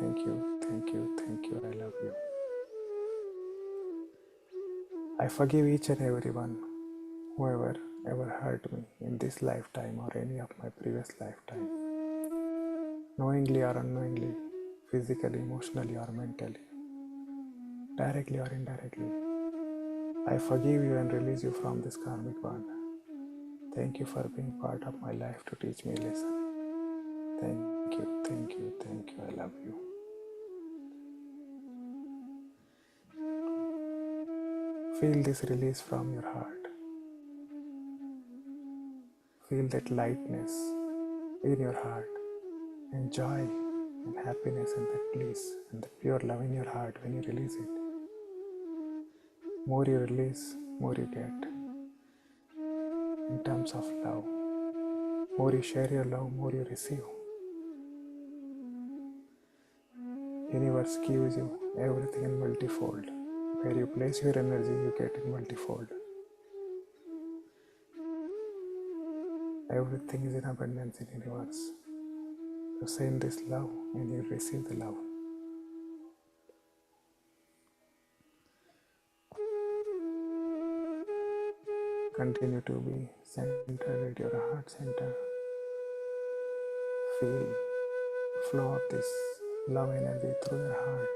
[SPEAKER 1] Thank you, thank you, thank you. I love you. I forgive each and everyone, whoever ever hurt me in this lifetime or any of my previous lifetime, knowingly or unknowingly, physically, emotionally, or mentally, directly or indirectly. I forgive you and release you from this karmic bond. Thank you for being part of my life to teach me a lesson. Thank you, thank you, thank you. I love you. Feel this release from your heart. Feel that lightness in your heart and joy and happiness and that bliss and the pure love in your heart when you release it. More you release, more you get in terms of love. More you share your love, more you receive. Universe gives you everything in multifold. Where you place your energy, you get in multifold. Everything is in abundance in universe. So send this love and you receive the love. Continue to be centered at your heart center. Feel flow of this love energy through your heart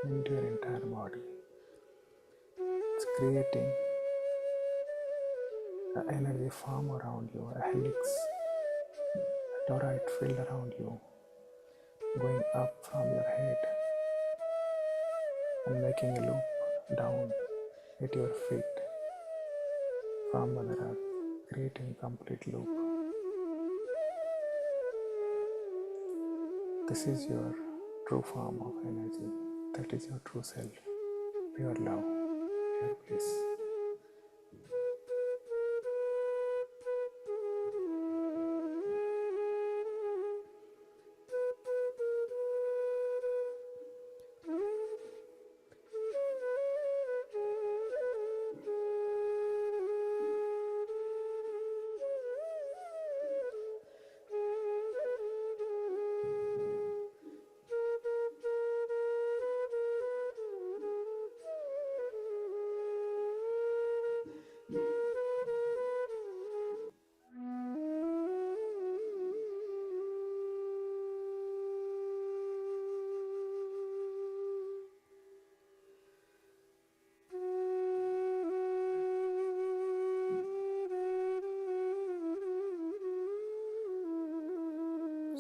[SPEAKER 1] into your entire body. It's creating an energy form around you, a helix, a toroid field around you, going up from your head and making a loop down at your feet from Mother Earth, creating a complete loop. This is your true form of energy. That is your true self, pure love, pure bliss.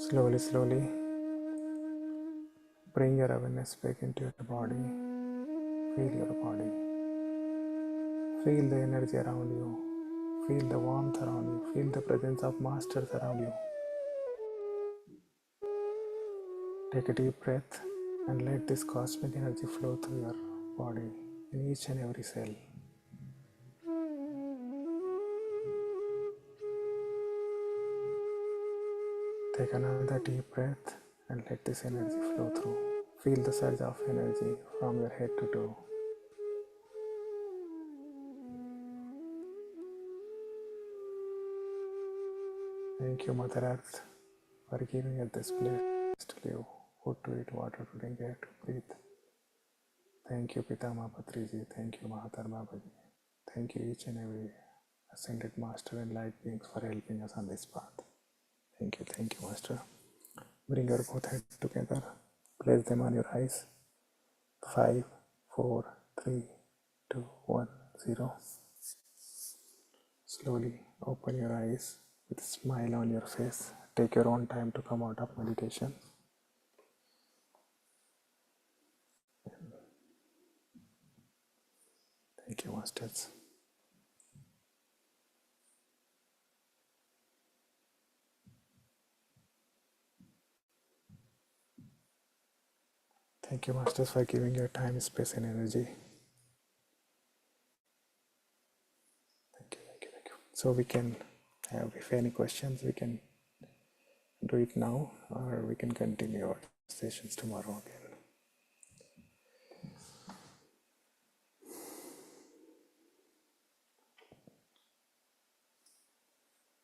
[SPEAKER 1] Slowly, slowly, bring your awareness back into your body. Feel your body. Feel the energy around you. Feel the warmth around you. Feel the presence of masters around you. Take a deep breath and let this cosmic energy flow through your body in each and every cell. Take another deep breath and let this energy flow through. Feel the surge of energy from your head to toe. Thank you, Mother Earth, for giving us this place to live, food to eat, water to drink, air to breathe. Thank you, Pitama Patriji. Thank you, Mahatar Babaji. Thank you, each and every ascended master and light beings for helping us on this path. Thank you, Master. Bring your both heads together. Place them on your eyes. 5, 4, 3, 2, 1, 0. Slowly open your eyes with a smile on your face. Take your own time to come out of meditation. Thank you, Masters. Thank you, Masters, for giving your time, space, and energy. So we can have, if any questions, we can do it now, or we can continue our sessions tomorrow again.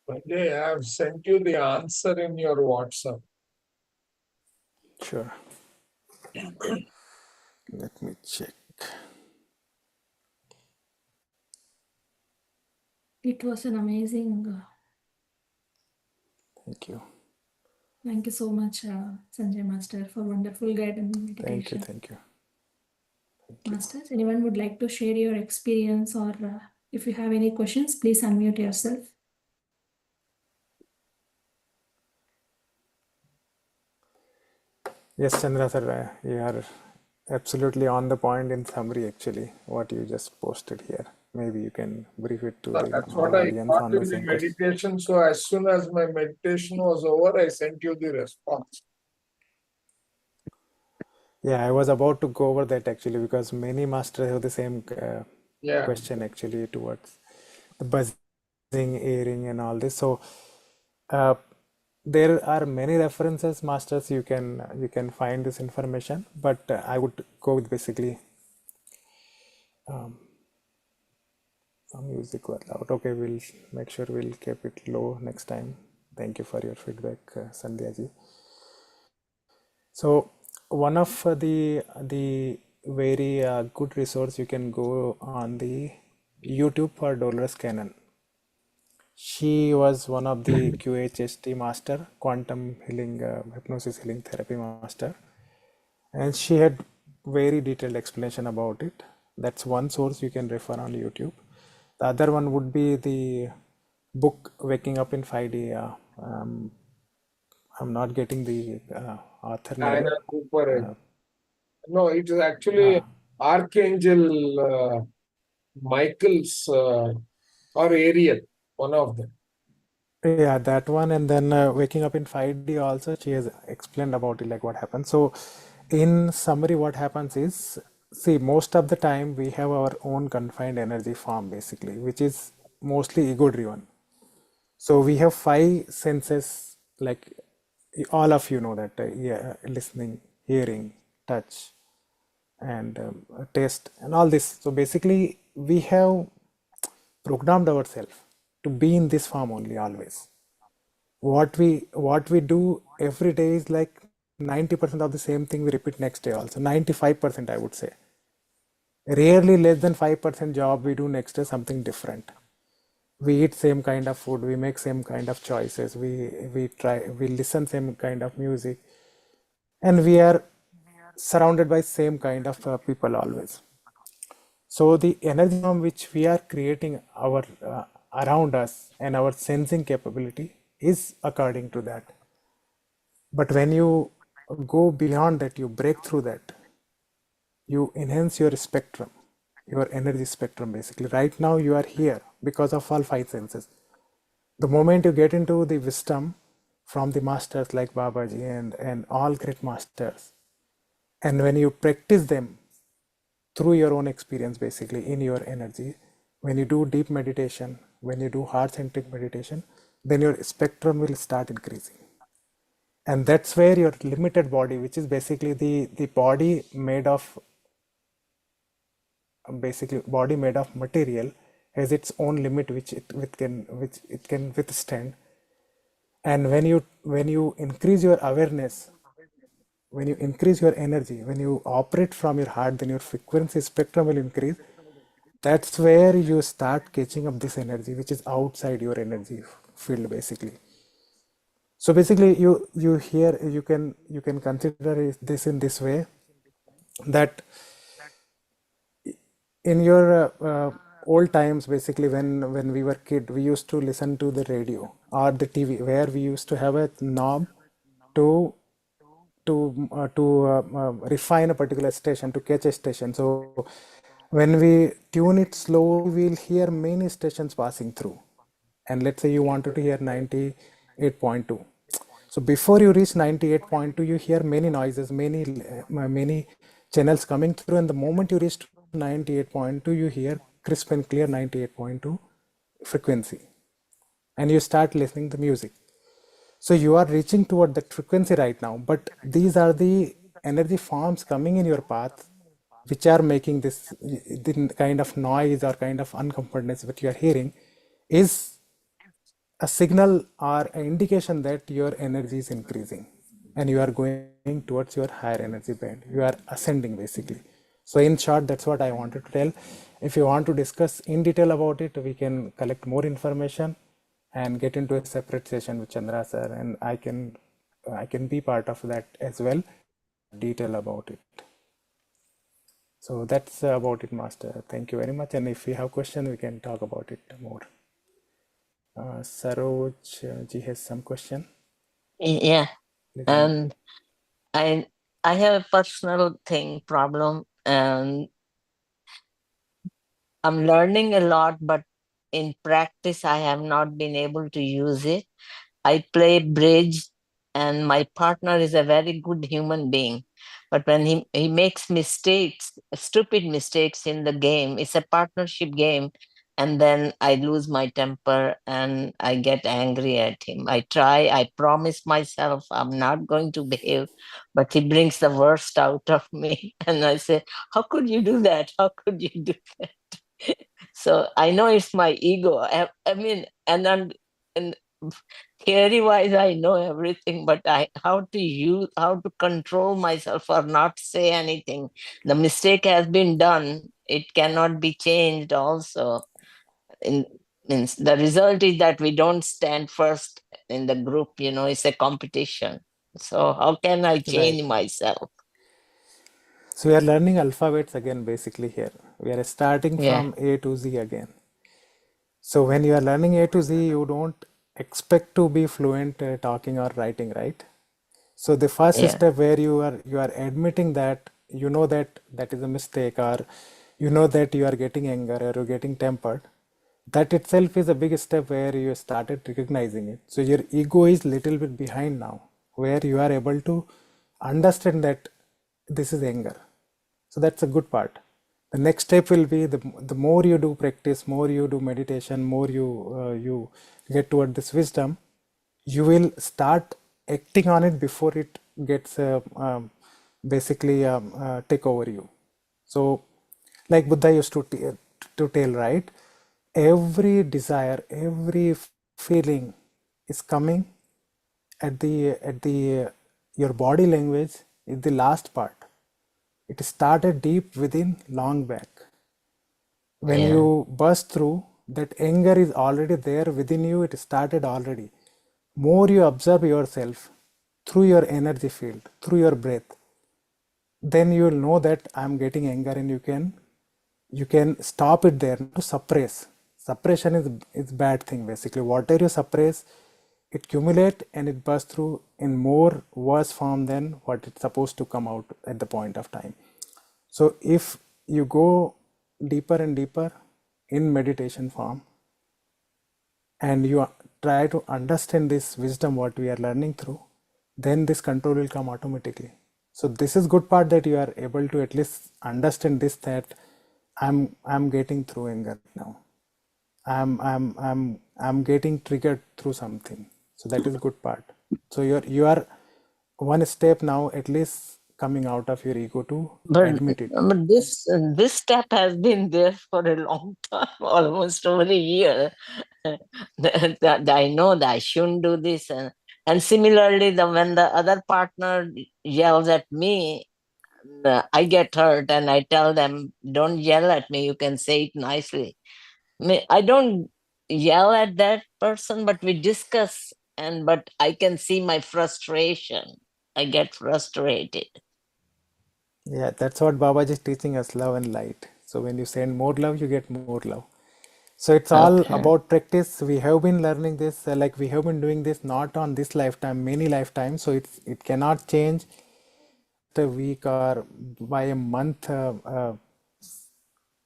[SPEAKER 7] Sanjay, I have sent you the answer in your WhatsApp.
[SPEAKER 1] Sure. Let me check.
[SPEAKER 6] It was an amazing.
[SPEAKER 1] Thank you.
[SPEAKER 6] Thank you so much, Sanjay Master, for wonderful guide and meditation.
[SPEAKER 1] Thank you.
[SPEAKER 6] Masters, anyone would like to share your experience, or if you have any questions, please unmute yourself.
[SPEAKER 1] Yes, Chandra sir, you are absolutely on the point in summary, actually, what you just posted here. Maybe you can brief it to the
[SPEAKER 7] That's what I
[SPEAKER 1] audience
[SPEAKER 7] got
[SPEAKER 1] on the
[SPEAKER 7] in the
[SPEAKER 1] same question.
[SPEAKER 7] meditation. So as soon as my meditation was over, I sent you the response.
[SPEAKER 1] Yeah, I was about to go over that actually, because many masters have the same
[SPEAKER 7] Yeah.
[SPEAKER 1] question actually towards the buzzing, airing, and all this. So there are many references, masters. You can find this information, but I would go with basically music was loud. Okay, we'll make sure we'll keep it low next time. Thank you for your feedback, Sandhya ji. So one of the very good resource, you can go on the YouTube for Dolores Cannon. She was one of the QHST master, quantum healing, hypnosis healing therapy master, and she had very detailed explanation about it. That's one source you can refer on YouTube. The other one would be the book Waking Up in 5D. I'm not getting the author name.
[SPEAKER 7] Anna Cooper. No, it is actually Archangel Michael's or Ariel, one of them.
[SPEAKER 1] Yeah, that one, and then Waking Up in 5D also, she has explained about it, like what happens. So in summary, what happens is, see, most of the time we have our own confined energy form basically, which is mostly ego driven. So we have five senses, like all of you know that, yeah, listening, hearing, touch, and taste, and all this. So basically we have programmed ourselves to be in this form only always. What we do every day is like 90% of the same thing we repeat next day also. 95%, I would say. Rarely less than 5% job we do next day something different. We eat same kind of food, we make same kind of choices, we listen same kind of music, and we are surrounded by same kind of people always. So the energy from which we are creating our around us and our sensing capability is according to that. But when you go beyond that, you break through that, you enhance your spectrum, your energy spectrum basically. Right now you are here because of all five senses. The moment you get into the wisdom from the masters like Babaji and all great masters, and when you practice them through your own experience basically in your energy, when you do deep meditation, when you do heart-centric meditation, then your spectrum will start increasing. And that's where your limited body, which is basically the body made of material, has its own limit which it can withstand. And when you increase your awareness, when you increase your energy, when you operate from your heart, then your frequency spectrum will increase. That's where you start catching up this energy which is outside your energy field basically. So basically you can consider this in this way, that in your old times basically, when we were kid, we used to listen to the radio or the TV, where we used to have a knob to refine a particular station, to catch a station. So when we tune it slowly, we'll hear many stations passing through. And let's say you wanted to hear 98.2. So before you reach 98.2, you hear many noises, many channels coming through. And the moment you reach 98.2, you hear crisp and clear 98.2 frequency. and you start listening to music. So you are reaching toward that frequency right now, but these are the energy forms coming in your path which are making this the kind of noise or kind of uncomfortness that you are hearing is a signal or an indication that your energy is increasing and you are going towards your higher energy band. You are ascending basically. So in short, that's what I wanted to tell. If you want to discuss in detail about it, we can collect more information and get into a separate session with Chandra sir, and I can be part of that as well, detail about it. So that's about it, Master. Thank you very much. And if you have question, we can talk about it more. Saroj ji has some question.
[SPEAKER 8] Yeah. And I have a personal problem, and I'm learning a lot, but in practice, I have not been able to use it. I play bridge, and my partner is a very good human being. But when he makes mistakes, stupid mistakes in the game, it's a partnership game. And then I lose my temper and I get angry at him. I promise myself I'm not going to behave, but he brings the worst out of me. And I say, how could you do that? How could you do that? So I know it's my ego. I mean, and theory wise, I know everything, but how to control myself or not say anything. The mistake has been done. It cannot be changed also. Means the result is that we don't stand first in the group, it's a competition. So how can I change myself?
[SPEAKER 1] So we are learning alphabets again basically here. We are starting
[SPEAKER 8] Yeah.
[SPEAKER 1] from A to Z again. So when you are learning A to Z, you don't expect to be fluent talking or writing, right? So the first
[SPEAKER 8] Yeah.
[SPEAKER 1] step where you are admitting that you know that that is a mistake, or you know that you are getting anger or you're getting tempered, that itself is a big step where you started recognizing it. So your ego is little bit behind now, where you are able to understand that this is anger. So that's a good part. The next step will be the more you do practice, more you do meditation, more you get toward this wisdom, you will start acting on it before it gets basically take over you. So like Buddha used to tell, right? Every desire, every feeling is coming at the your body language is the last part. It started deep within, long back. When
[SPEAKER 8] Yeah.
[SPEAKER 1] you burst through, that anger is already there within you. It started already. More you observe yourself through your energy field, through your breath, then you will know that I'm getting anger, and you can stop it there. To suppress. Suppression is bad thing basically. Whatever you suppress, it accumulate and it bursts through in more worse form than what it's supposed to come out at the point of time. So if you go deeper and deeper in meditation form, and you try to understand this wisdom what we are learning through, then this control will come automatically. So this is good part, that you are able to at least understand this, that I'm getting through anger now. I'm getting triggered through something. So that is good part. So you are one step now at least coming out of your ego to admit it.
[SPEAKER 8] But this step has been there for a long time, almost over a year. that I know that I shouldn't do this, and similarly, when the other partner yells at me, I get hurt, and I tell them, "Don't yell at me. You can say it nicely." I don't yell at that person, but we discuss, but I can see my frustration. I get frustrated.
[SPEAKER 1] Yeah, that's what Babaji is teaching us, love and light. So when you send more love, you get more love. So it's all
[SPEAKER 8] Okay.
[SPEAKER 1] about practice. We have been learning this, like we have been doing this not on this lifetime, many lifetimes. So it cannot change a week or by a month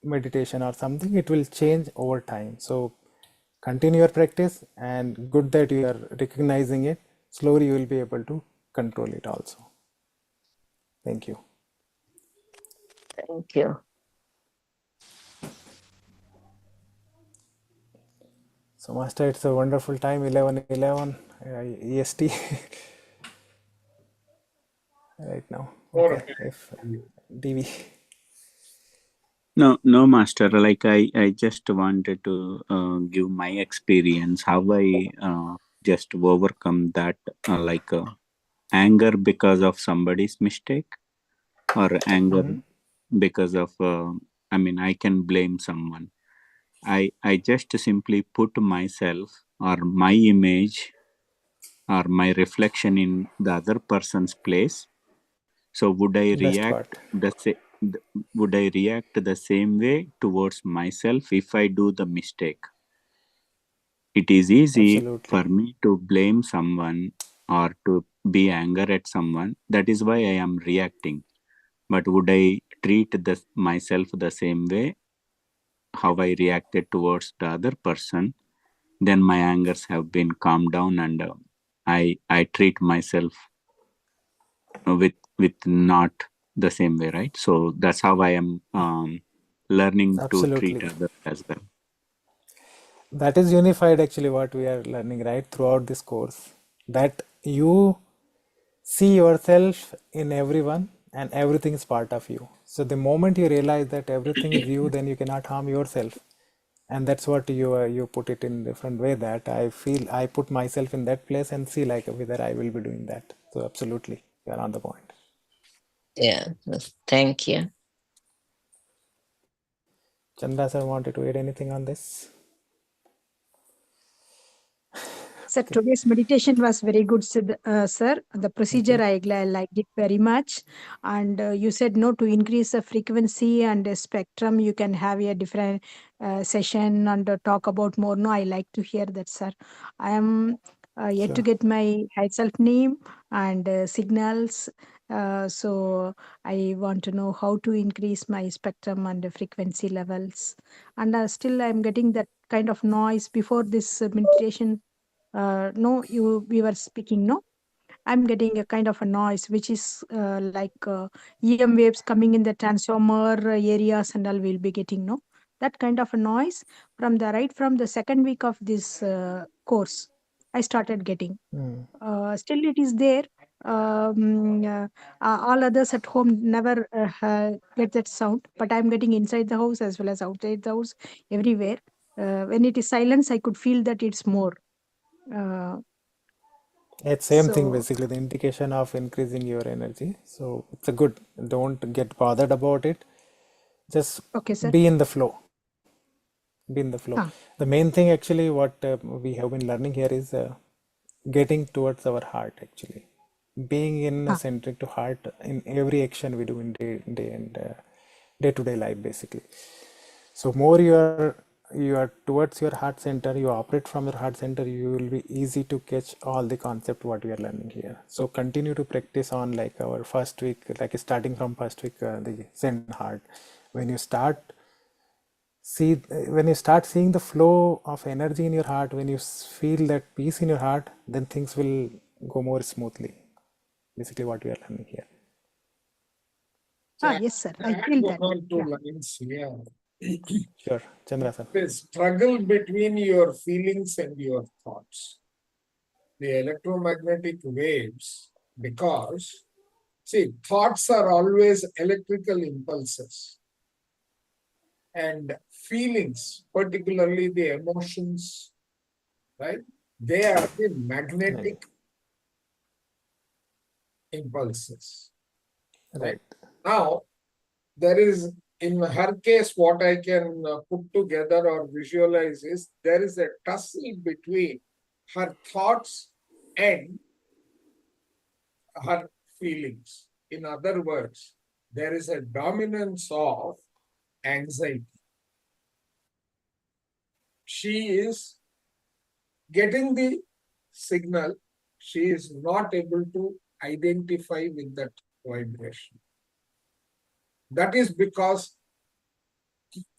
[SPEAKER 1] meditation or something. It will change over time. So continue your practice, and good that you are recognizing it. Slowly you will be able to control it also. Thank you.
[SPEAKER 8] Thank you.
[SPEAKER 1] So So, Master, it's a wonderful time, 11:11 EST right now.
[SPEAKER 7] Or
[SPEAKER 1] Okay, if DV.
[SPEAKER 9] No, Master. Like I just wanted to give my experience how I just overcome that anger because of somebody's mistake or anger because of I can blame someone. I just simply put myself or my image or my reflection in the other person's place. So
[SPEAKER 1] Best part.
[SPEAKER 9] would I react the same way towards myself if I do the mistake? It is easy for
[SPEAKER 1] Absolutely.
[SPEAKER 9] me to blame someone or to be angry at someone. That is why I am reacting. But would I treat myself the same way how I reacted towards the other person? Then my angers have been calmed down, and I treat myself with not the same way, right? So that's how I am learning to treat
[SPEAKER 1] Absolutely.
[SPEAKER 9] others as well.
[SPEAKER 1] That is unified actually what we are learning right throughout this course. That you see yourself in everyone and everything is part of you. So the moment you realize that everything is you, then you cannot harm yourself. And that's what you put it in different way, that I feel I put myself in that place and see like whether I will be doing that. So absolutely, you are on the point.
[SPEAKER 8] Yeah, thank you.
[SPEAKER 1] Chandra sir wanted to add anything on this?
[SPEAKER 4] Sir, today's meditation was very good, sir. The
[SPEAKER 1] Thank
[SPEAKER 4] procedure
[SPEAKER 1] you.
[SPEAKER 4] I liked it very much. And you said no to increase the frequency and the spectrum. You can have a different session and talk about more. No, I like to hear that, sir. I am yet to
[SPEAKER 1] Sure.
[SPEAKER 4] get my high self name and signals. So I want to know how to increase my spectrum and the frequency levels. And still, I'm getting that kind of noise before this meditation. No, we were speaking. No, I'm getting a kind of a noise which is like EM waves coming in the transformer areas and all we'll be getting. No, that kind of a noise from the right from the second week of this course I started getting.
[SPEAKER 1] Mm.
[SPEAKER 4] Still it is there. All others at home never get that sound, but I'm getting inside the house as well as outside the house, everywhere. When it is silence, I could feel that it's more. uh,
[SPEAKER 1] It's same thing
[SPEAKER 4] so
[SPEAKER 1] basically, the indication of increasing your energy. So it's a good, don't get bothered about it. Just
[SPEAKER 4] okay, sir.
[SPEAKER 1] be in the flow. Be in the flow.
[SPEAKER 4] Huh.
[SPEAKER 1] The main thing actually what we have been learning here is getting towards our heart actually. Being in
[SPEAKER 4] Huh.
[SPEAKER 1] centric to heart in every action we do in day and day-to-day life basically. So more you are towards your heart center, you operate from your heart center, you will be easy to catch all the concept what we are learning here. So continue to practice on like our first week, like starting from first week, the Zen heart. When you start when you start seeing the flow of energy in your heart, when you feel that peace in your heart, then things will go more smoothly. Basically what we are learning here.
[SPEAKER 4] Yes, sir. I
[SPEAKER 7] Add
[SPEAKER 4] feel
[SPEAKER 7] one
[SPEAKER 4] that.
[SPEAKER 7] or two
[SPEAKER 4] Yeah.
[SPEAKER 7] lines here.
[SPEAKER 1] Sure, Chandra sir.
[SPEAKER 7] The struggle between your feelings and your thoughts. The electromagnetic waves, because, see, thoughts are always electrical impulses. And feelings, particularly the emotions, right? They are the magnetic impulses.
[SPEAKER 1] Right.
[SPEAKER 7] Now, there is, in her case, what I can put together or visualize is there is a tussle between her thoughts and her feelings. In other words, there is a dominance of anxiety. She is getting the signal, she is not able to identify with that vibration. That is because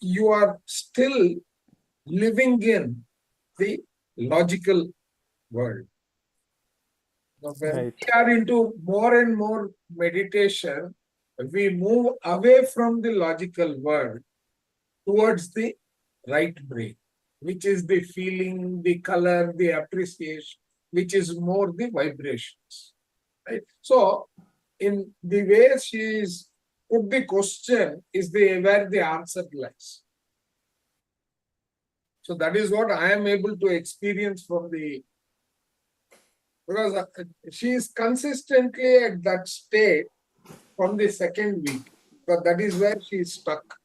[SPEAKER 7] you are still living in the logical world. Now, when
[SPEAKER 1] Right.
[SPEAKER 7] we are into more and more meditation, we move away from the logical world towards the right brain. which is the feeling, the color, the appreciation, which is more the vibrations. Right? So, in the way she is put the question is where the answer lies. So that is what I am able to experience from the, because she is consistently at that state from the second week, but that is where she is stuck.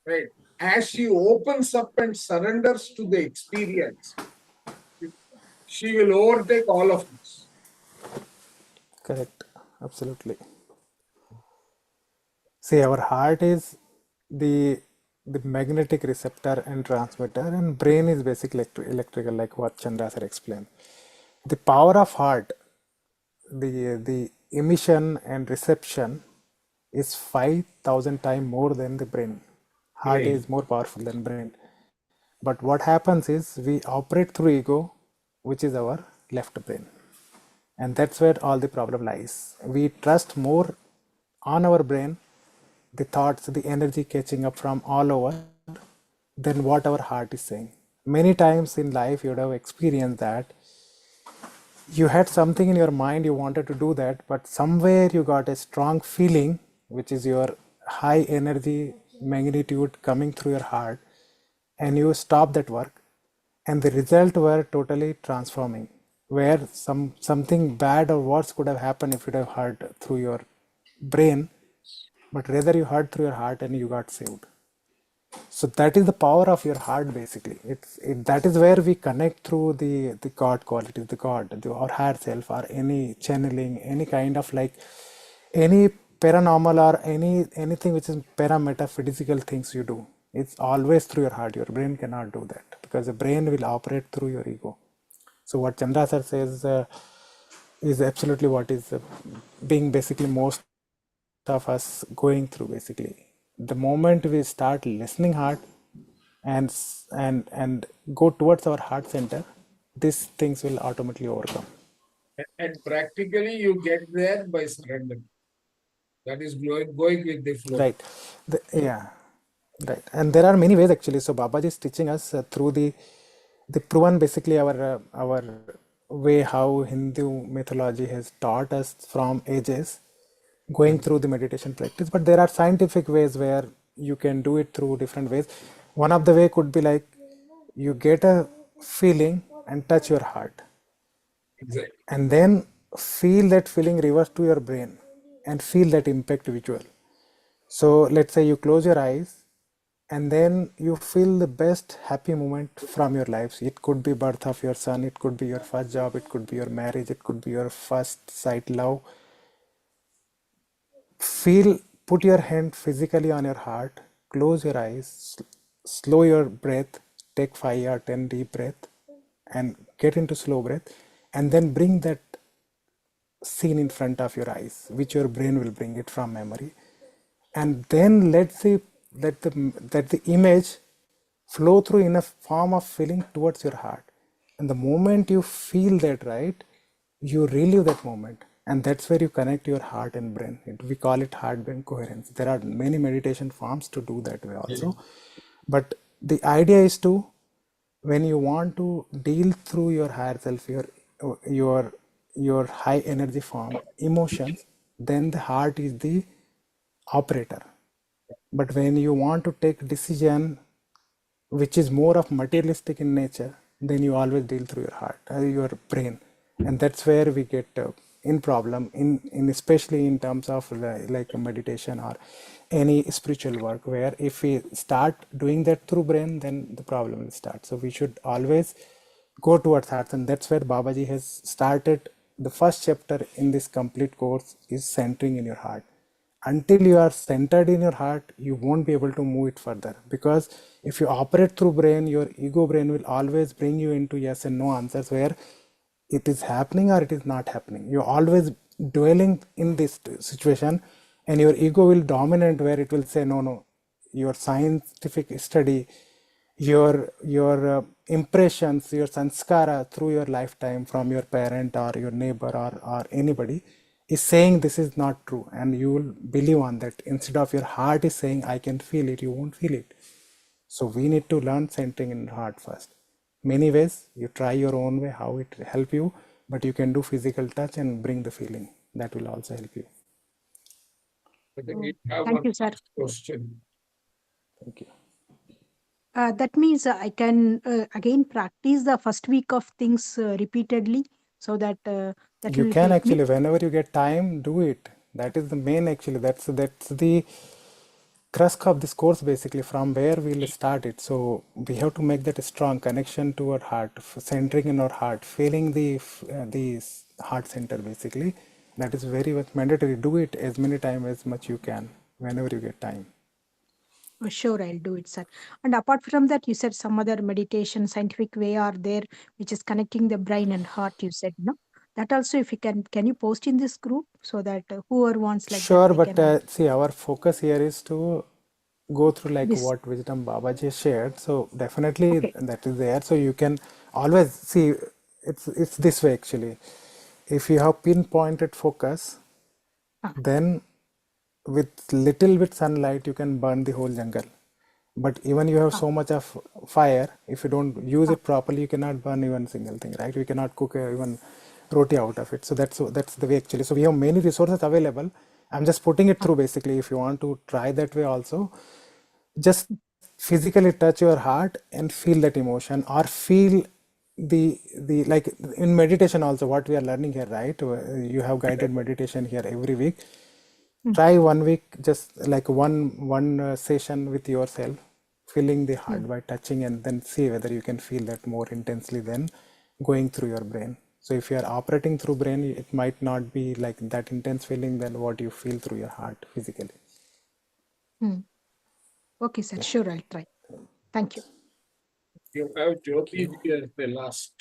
[SPEAKER 7] Right? As she opens up and surrenders to the experience, she will overtake all of us.
[SPEAKER 1] Correct. Absolutely. See, our heart is the magnetic receptor and transmitter, and brain is basically electrical, like what Chandra sir explained. The power of heart, the emission and reception is 5,000 times more than the brain. Heart
[SPEAKER 7] Brain.
[SPEAKER 1] is more powerful than brain. But what happens is we operate through ego, which is our left brain. And that's where all the problem lies. We trust more on our brain, the thoughts, the energy catching up from all over, than what our heart is saying. Many times in life, you would have experienced that you had something in your mind, you wanted to do that, but somewhere you got a strong feeling, which is your high energy magnitude coming through your heart, and you stop that work, and the result were totally transforming, where something bad or worse could have happened if you'd have heard through your brain, but rather you heard through your heart and you got saved. So that is the power of your heart, basically. That is where we connect through the God qualities, the God, our higher self, or any channeling, any kind of like any paranormal or anything which is parametaphysical things you do. It's always through your heart. Your brain cannot do that because the brain will operate through your ego. So what Chandra sir says is absolutely what is being basically most of us going through. Basically, the moment we start listening hard and go towards our heart center, these things will automatically overcome.
[SPEAKER 7] And practically you get there by surrender. That is going with the flow.
[SPEAKER 1] Right. Yeah. Right. And there are many ways actually. So Babaji is teaching us through the proven, basically our way how Hindu mythology has taught us from ages, going through the meditation practice. But there are scientific ways where you can do it through different ways. One of the way could be like you get a feeling and touch your heart,
[SPEAKER 7] Exactly.
[SPEAKER 1] and then feel that feeling reverse to your brain and feel that impact visual. So let's say you close your eyes and then you feel the best happy moment from your lives. It could be birth of your son, it could be your first job, it could be your marriage, it could be your first sight love. Feel, put your hand physically on your heart, close your eyes, slow your breath, take 5 or 10 deep breath and get into slow breath, and then bring that scene in front of your eyes, which your brain will bring it from memory, and then let the image flow through in a form of feeling towards your heart. And the moment you feel that, right, you relive that moment, and that's where you connect your heart and brain. We call it heart brain coherence. There are many meditation forms to do that way also, but the idea is to, when you want to deal through your higher self, your your high energy form emotions, then the heart is the operator. But when you want to take decision which is more of materialistic in nature, then you always deal through your heart, your brain, and that's where we get in problem in especially in terms of like meditation or any spiritual work, where if we start doing that through brain, then the problem will start. So we should always go towards heart, and that's where Babaji has started. The first chapter in this complete course is centering in your heart. Until you are centered in your heart, you won't be able to move it further, because if you operate through brain, your ego brain will always bring you into yes and no answers, where it is happening or it is not happening. You're always dwelling in this situation, and your ego will dominate, where it will say no, your scientific study, your impressions, your sanskara through your lifetime from your parent or your neighbor or anybody is saying this is not true, and you will believe on that, instead of your heart is saying I can feel it. You won't feel it. So we need to learn centering in heart first. Many ways, you try your own way, how it help you, but you can do physical touch and bring the feeling. That will also help you.
[SPEAKER 7] I think we have
[SPEAKER 4] Thank
[SPEAKER 7] one
[SPEAKER 4] you, sir.
[SPEAKER 7] question.
[SPEAKER 1] Thank you.
[SPEAKER 4] That means I can again practice the first week of things repeatedly, so that that
[SPEAKER 1] You
[SPEAKER 4] will
[SPEAKER 1] can
[SPEAKER 4] help me.
[SPEAKER 1] actually, whenever you get time, do it. That is the main actually. That's the crux of this course basically, from where we'll start it. So we have to make that a strong connection to our heart, centering in our heart, feeling the heart center basically. That is very much mandatory. Do it as many times as much you can whenever you get time.
[SPEAKER 4] Oh, sure, I'll do it, sir. And apart from that, you said some other meditation, scientific way are there, which is connecting the brain and heart. You said no. That also, if you can you post in this group so that whoever wants like that
[SPEAKER 1] Sure,
[SPEAKER 4] they
[SPEAKER 1] but
[SPEAKER 4] can
[SPEAKER 1] see, our focus here is to go through like
[SPEAKER 4] this.
[SPEAKER 1] what wisdom Babaji shared. So definitely
[SPEAKER 4] Okay.
[SPEAKER 1] that is there. So you can always see it's this way actually. If you have pinpointed focus, then with little bit sunlight you can burn the whole jungle. But even you have so much of fire, if you don't use it properly, you cannot burn even single thing, right? We cannot cook even roti out of it. So that's the way actually. So we have many resources available. I'm just putting it through basically. If you want to try that way also, just physically touch your heart and feel that emotion, or feel the like in meditation also, what we are learning here, right? You have guided meditation here every week. Try 1 week, just like one session with yourself, feeling the heart by touching, and then see whether you can feel that more intensely than going through your brain. So if you are operating through brain, it might not be like that intense feeling than what you feel through your heart physically.
[SPEAKER 4] Okay, sir. Sure, I'll try. Thank you.
[SPEAKER 7] You have Jyoti here the last.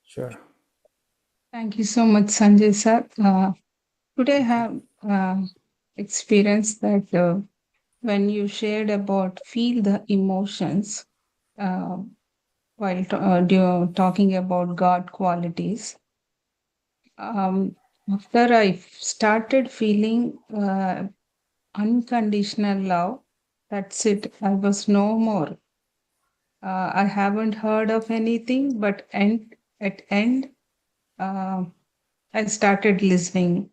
[SPEAKER 1] Sure.
[SPEAKER 10] Thank you so much, Sanjay sir. Today I have experienced that when you shared about feel the emotions uh, while talking about God qualities, after I started feeling unconditional love, that's it. I was no more. I haven't heard of anything, but at end, I started listening.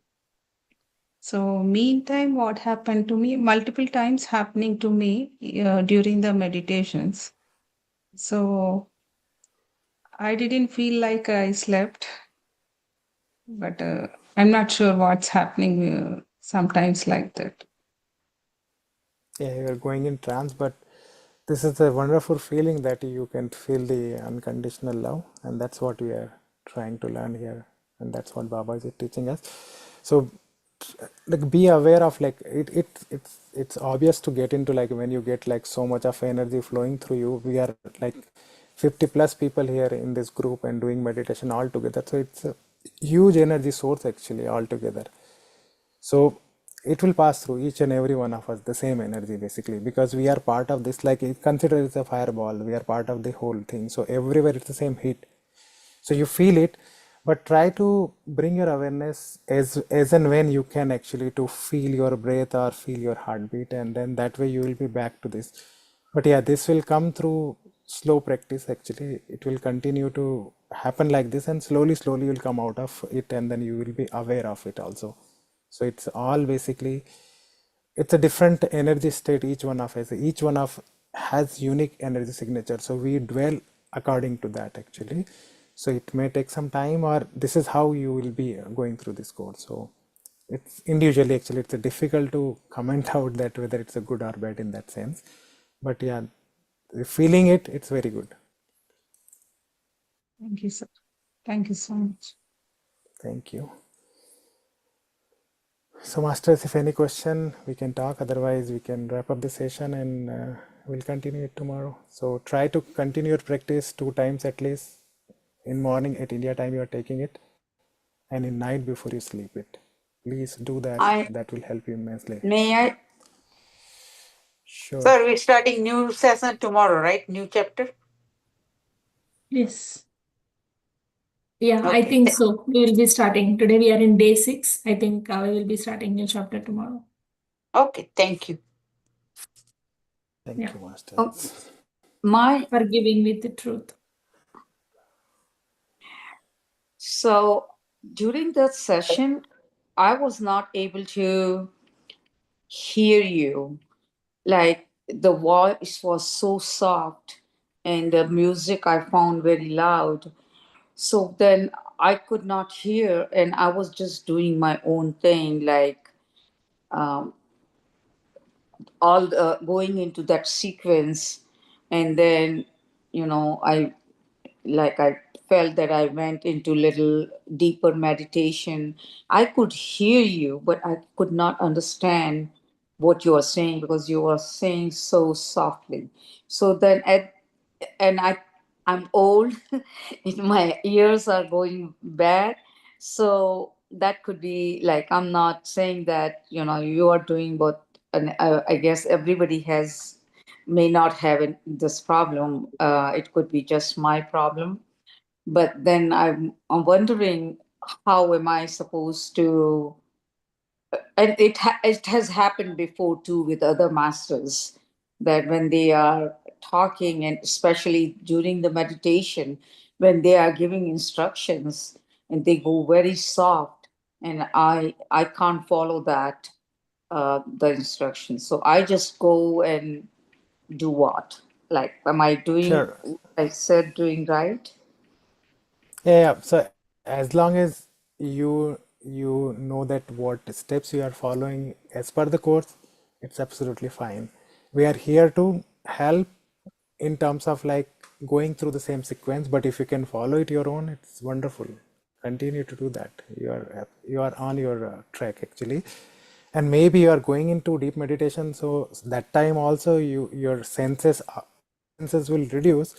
[SPEAKER 10] So, meantime, what happened to me? Multiple times happening to me during the meditations. So, I didn't feel like I slept, but I'm not sure what's happening sometimes like that.
[SPEAKER 1] Yeah, you are going in trance, but this is a wonderful feeling that you can feel the unconditional love, and that's what we are trying to learn here, and that's what Baba is teaching us. So, like, be aware of like it's obvious to get into like when you get like so much of energy flowing through you. We are like 50 plus people here in this group and doing meditation all together. So it's a huge energy source actually altogether. So it will pass through each and every one of us, the same energy basically, because we are part of this, like consider it as a fireball, we are part of the whole thing. So everywhere it's the same heat. So you feel it, but try to bring your awareness as and when you can actually to feel your breath or feel your heartbeat, and then that way you will be back to this. But yeah, this will come through slow practice actually. It will continue to happen like this, and slowly you'll come out of it, and then you will be aware of it also. So it's all basically, it's a different energy state. Each one of us, each one of has unique energy signature. So we dwell according to that actually. So it may take some time, or this is how you will be going through this course. So it's individually actually, it's difficult to comment out that whether it's a good or bad in that sense. But yeah, feeling it, it's very good.
[SPEAKER 10] Thank you, sir. Thank you so much.
[SPEAKER 1] Thank you. So masters, if any question, we can talk. Otherwise, we can wrap up the session, and we'll continue it tomorrow. So try to continue your practice 2 times at least. In morning at India time, you are taking it, and in night before you sleep it. Please do that. That will help you immensely.
[SPEAKER 11] May I?
[SPEAKER 1] Sure.
[SPEAKER 11] Sir, we're starting new session tomorrow, right? New chapter?
[SPEAKER 6] Yes. Yeah, I
[SPEAKER 11] Okay.
[SPEAKER 6] think so. We will be starting. Today we are in day 6. I think we will be starting new chapter tomorrow.
[SPEAKER 11] Okay, thank you.
[SPEAKER 1] Thank
[SPEAKER 6] Yeah.
[SPEAKER 1] you, Master.
[SPEAKER 11] Oh, my
[SPEAKER 6] For giving with the truth.
[SPEAKER 11] So during that session, I was not able to hear you. Like the voice was so soft and the music I found very loud. So then I could not hear, and I was just doing my own thing, like um, all the, going into that sequence. And then, I felt that I went into little deeper meditation. I could hear you, but I could not understand what you were saying because you were saying so softly. So then and I'm old, my ears are going bad. So that could be like, I'm not saying that, you are doing what, and I guess everybody may not have this problem. It could be just my problem. But then I'm wondering, how am I supposed to? And it has happened before too with other masters, that when they are talking, and especially during the meditation, when they are giving instructions and they go very soft, and I can't follow that the instructions. So I just go and do what? Like, am I doing
[SPEAKER 1] Sure.
[SPEAKER 11] what I said doing right?
[SPEAKER 1] Yeah. So as long as you know that what steps you are following as per the course, it's absolutely fine. We are here to help in terms of like going through the same sequence, but if you can follow it your own, it's wonderful. Continue to do that. You are on your track actually, and maybe you are going into deep meditation. So that time also your senses will reduce.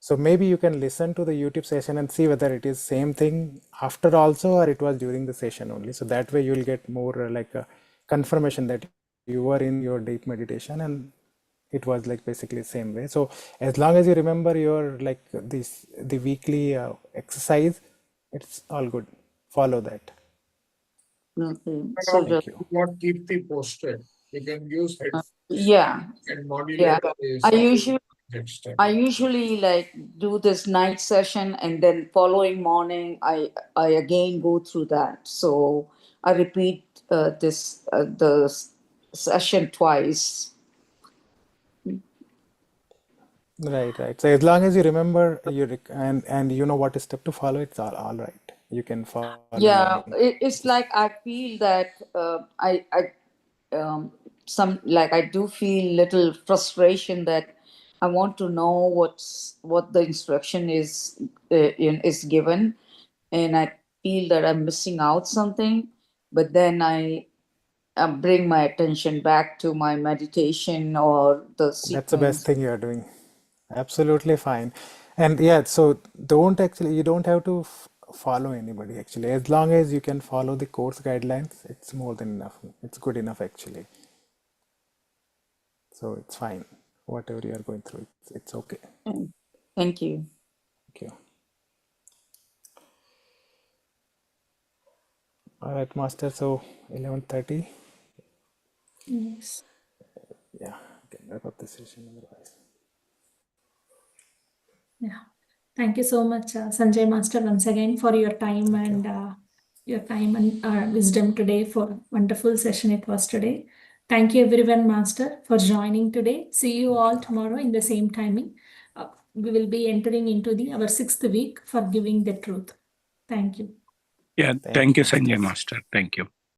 [SPEAKER 1] So maybe you can listen to the YouTube session and see whether it is same thing after also or it was during the session only. So that way you'll get more like a confirmation that you were in your deep meditation and it was like basically same way. So as long as you remember your like the weekly exercise, it's all good. Follow that.
[SPEAKER 11] Okay.
[SPEAKER 7] And
[SPEAKER 11] So
[SPEAKER 7] also
[SPEAKER 11] just,
[SPEAKER 1] Thank you.
[SPEAKER 7] what Kirti posted, you can use headphones
[SPEAKER 11] yeah,
[SPEAKER 7] and
[SPEAKER 11] yeah.
[SPEAKER 7] modulate the
[SPEAKER 11] I
[SPEAKER 7] sound
[SPEAKER 11] usually
[SPEAKER 7] next time.
[SPEAKER 11] I usually like do this night session, and then following morning I again go through that. So I repeat session twice.
[SPEAKER 1] Right. So as long as you remember and you know what step to follow, it's all right. You can follow any.
[SPEAKER 11] Yeah, it's like I feel that um, I do feel little frustration that I want to know what the instruction is given, and I feel that I'm missing out something. But then I bring my attention back to my meditation or the
[SPEAKER 1] That's the best
[SPEAKER 11] sequence.
[SPEAKER 1] thing you are doing. Absolutely fine. And yeah, so you don't have to follow anybody actually. As long as you can follow the course guidelines, it's more than enough. It's good enough actually. So it's fine. Whatever you are going through, it's okay.
[SPEAKER 11] Thank you.
[SPEAKER 1] Thank you. All right, Master. So 11:30.
[SPEAKER 6] Yes.
[SPEAKER 1] Yeah, can wrap up the session otherwise.
[SPEAKER 6] Yeah. Thank you so much, Sanjay Master, once again for your time
[SPEAKER 1] Thank you.
[SPEAKER 6] and your time and wisdom today. For wonderful session it was today. Thank you everyone, Master, for joining today. See you
[SPEAKER 1] Thank
[SPEAKER 6] all
[SPEAKER 1] you.
[SPEAKER 6] tomorrow in the same timing. We will be entering into our 6th week for giving the truth. Thank you.
[SPEAKER 9] Yeah,
[SPEAKER 1] Thank
[SPEAKER 9] thank
[SPEAKER 1] you,
[SPEAKER 9] you, Sanjay
[SPEAKER 1] Masters.
[SPEAKER 9] Master. Thank you.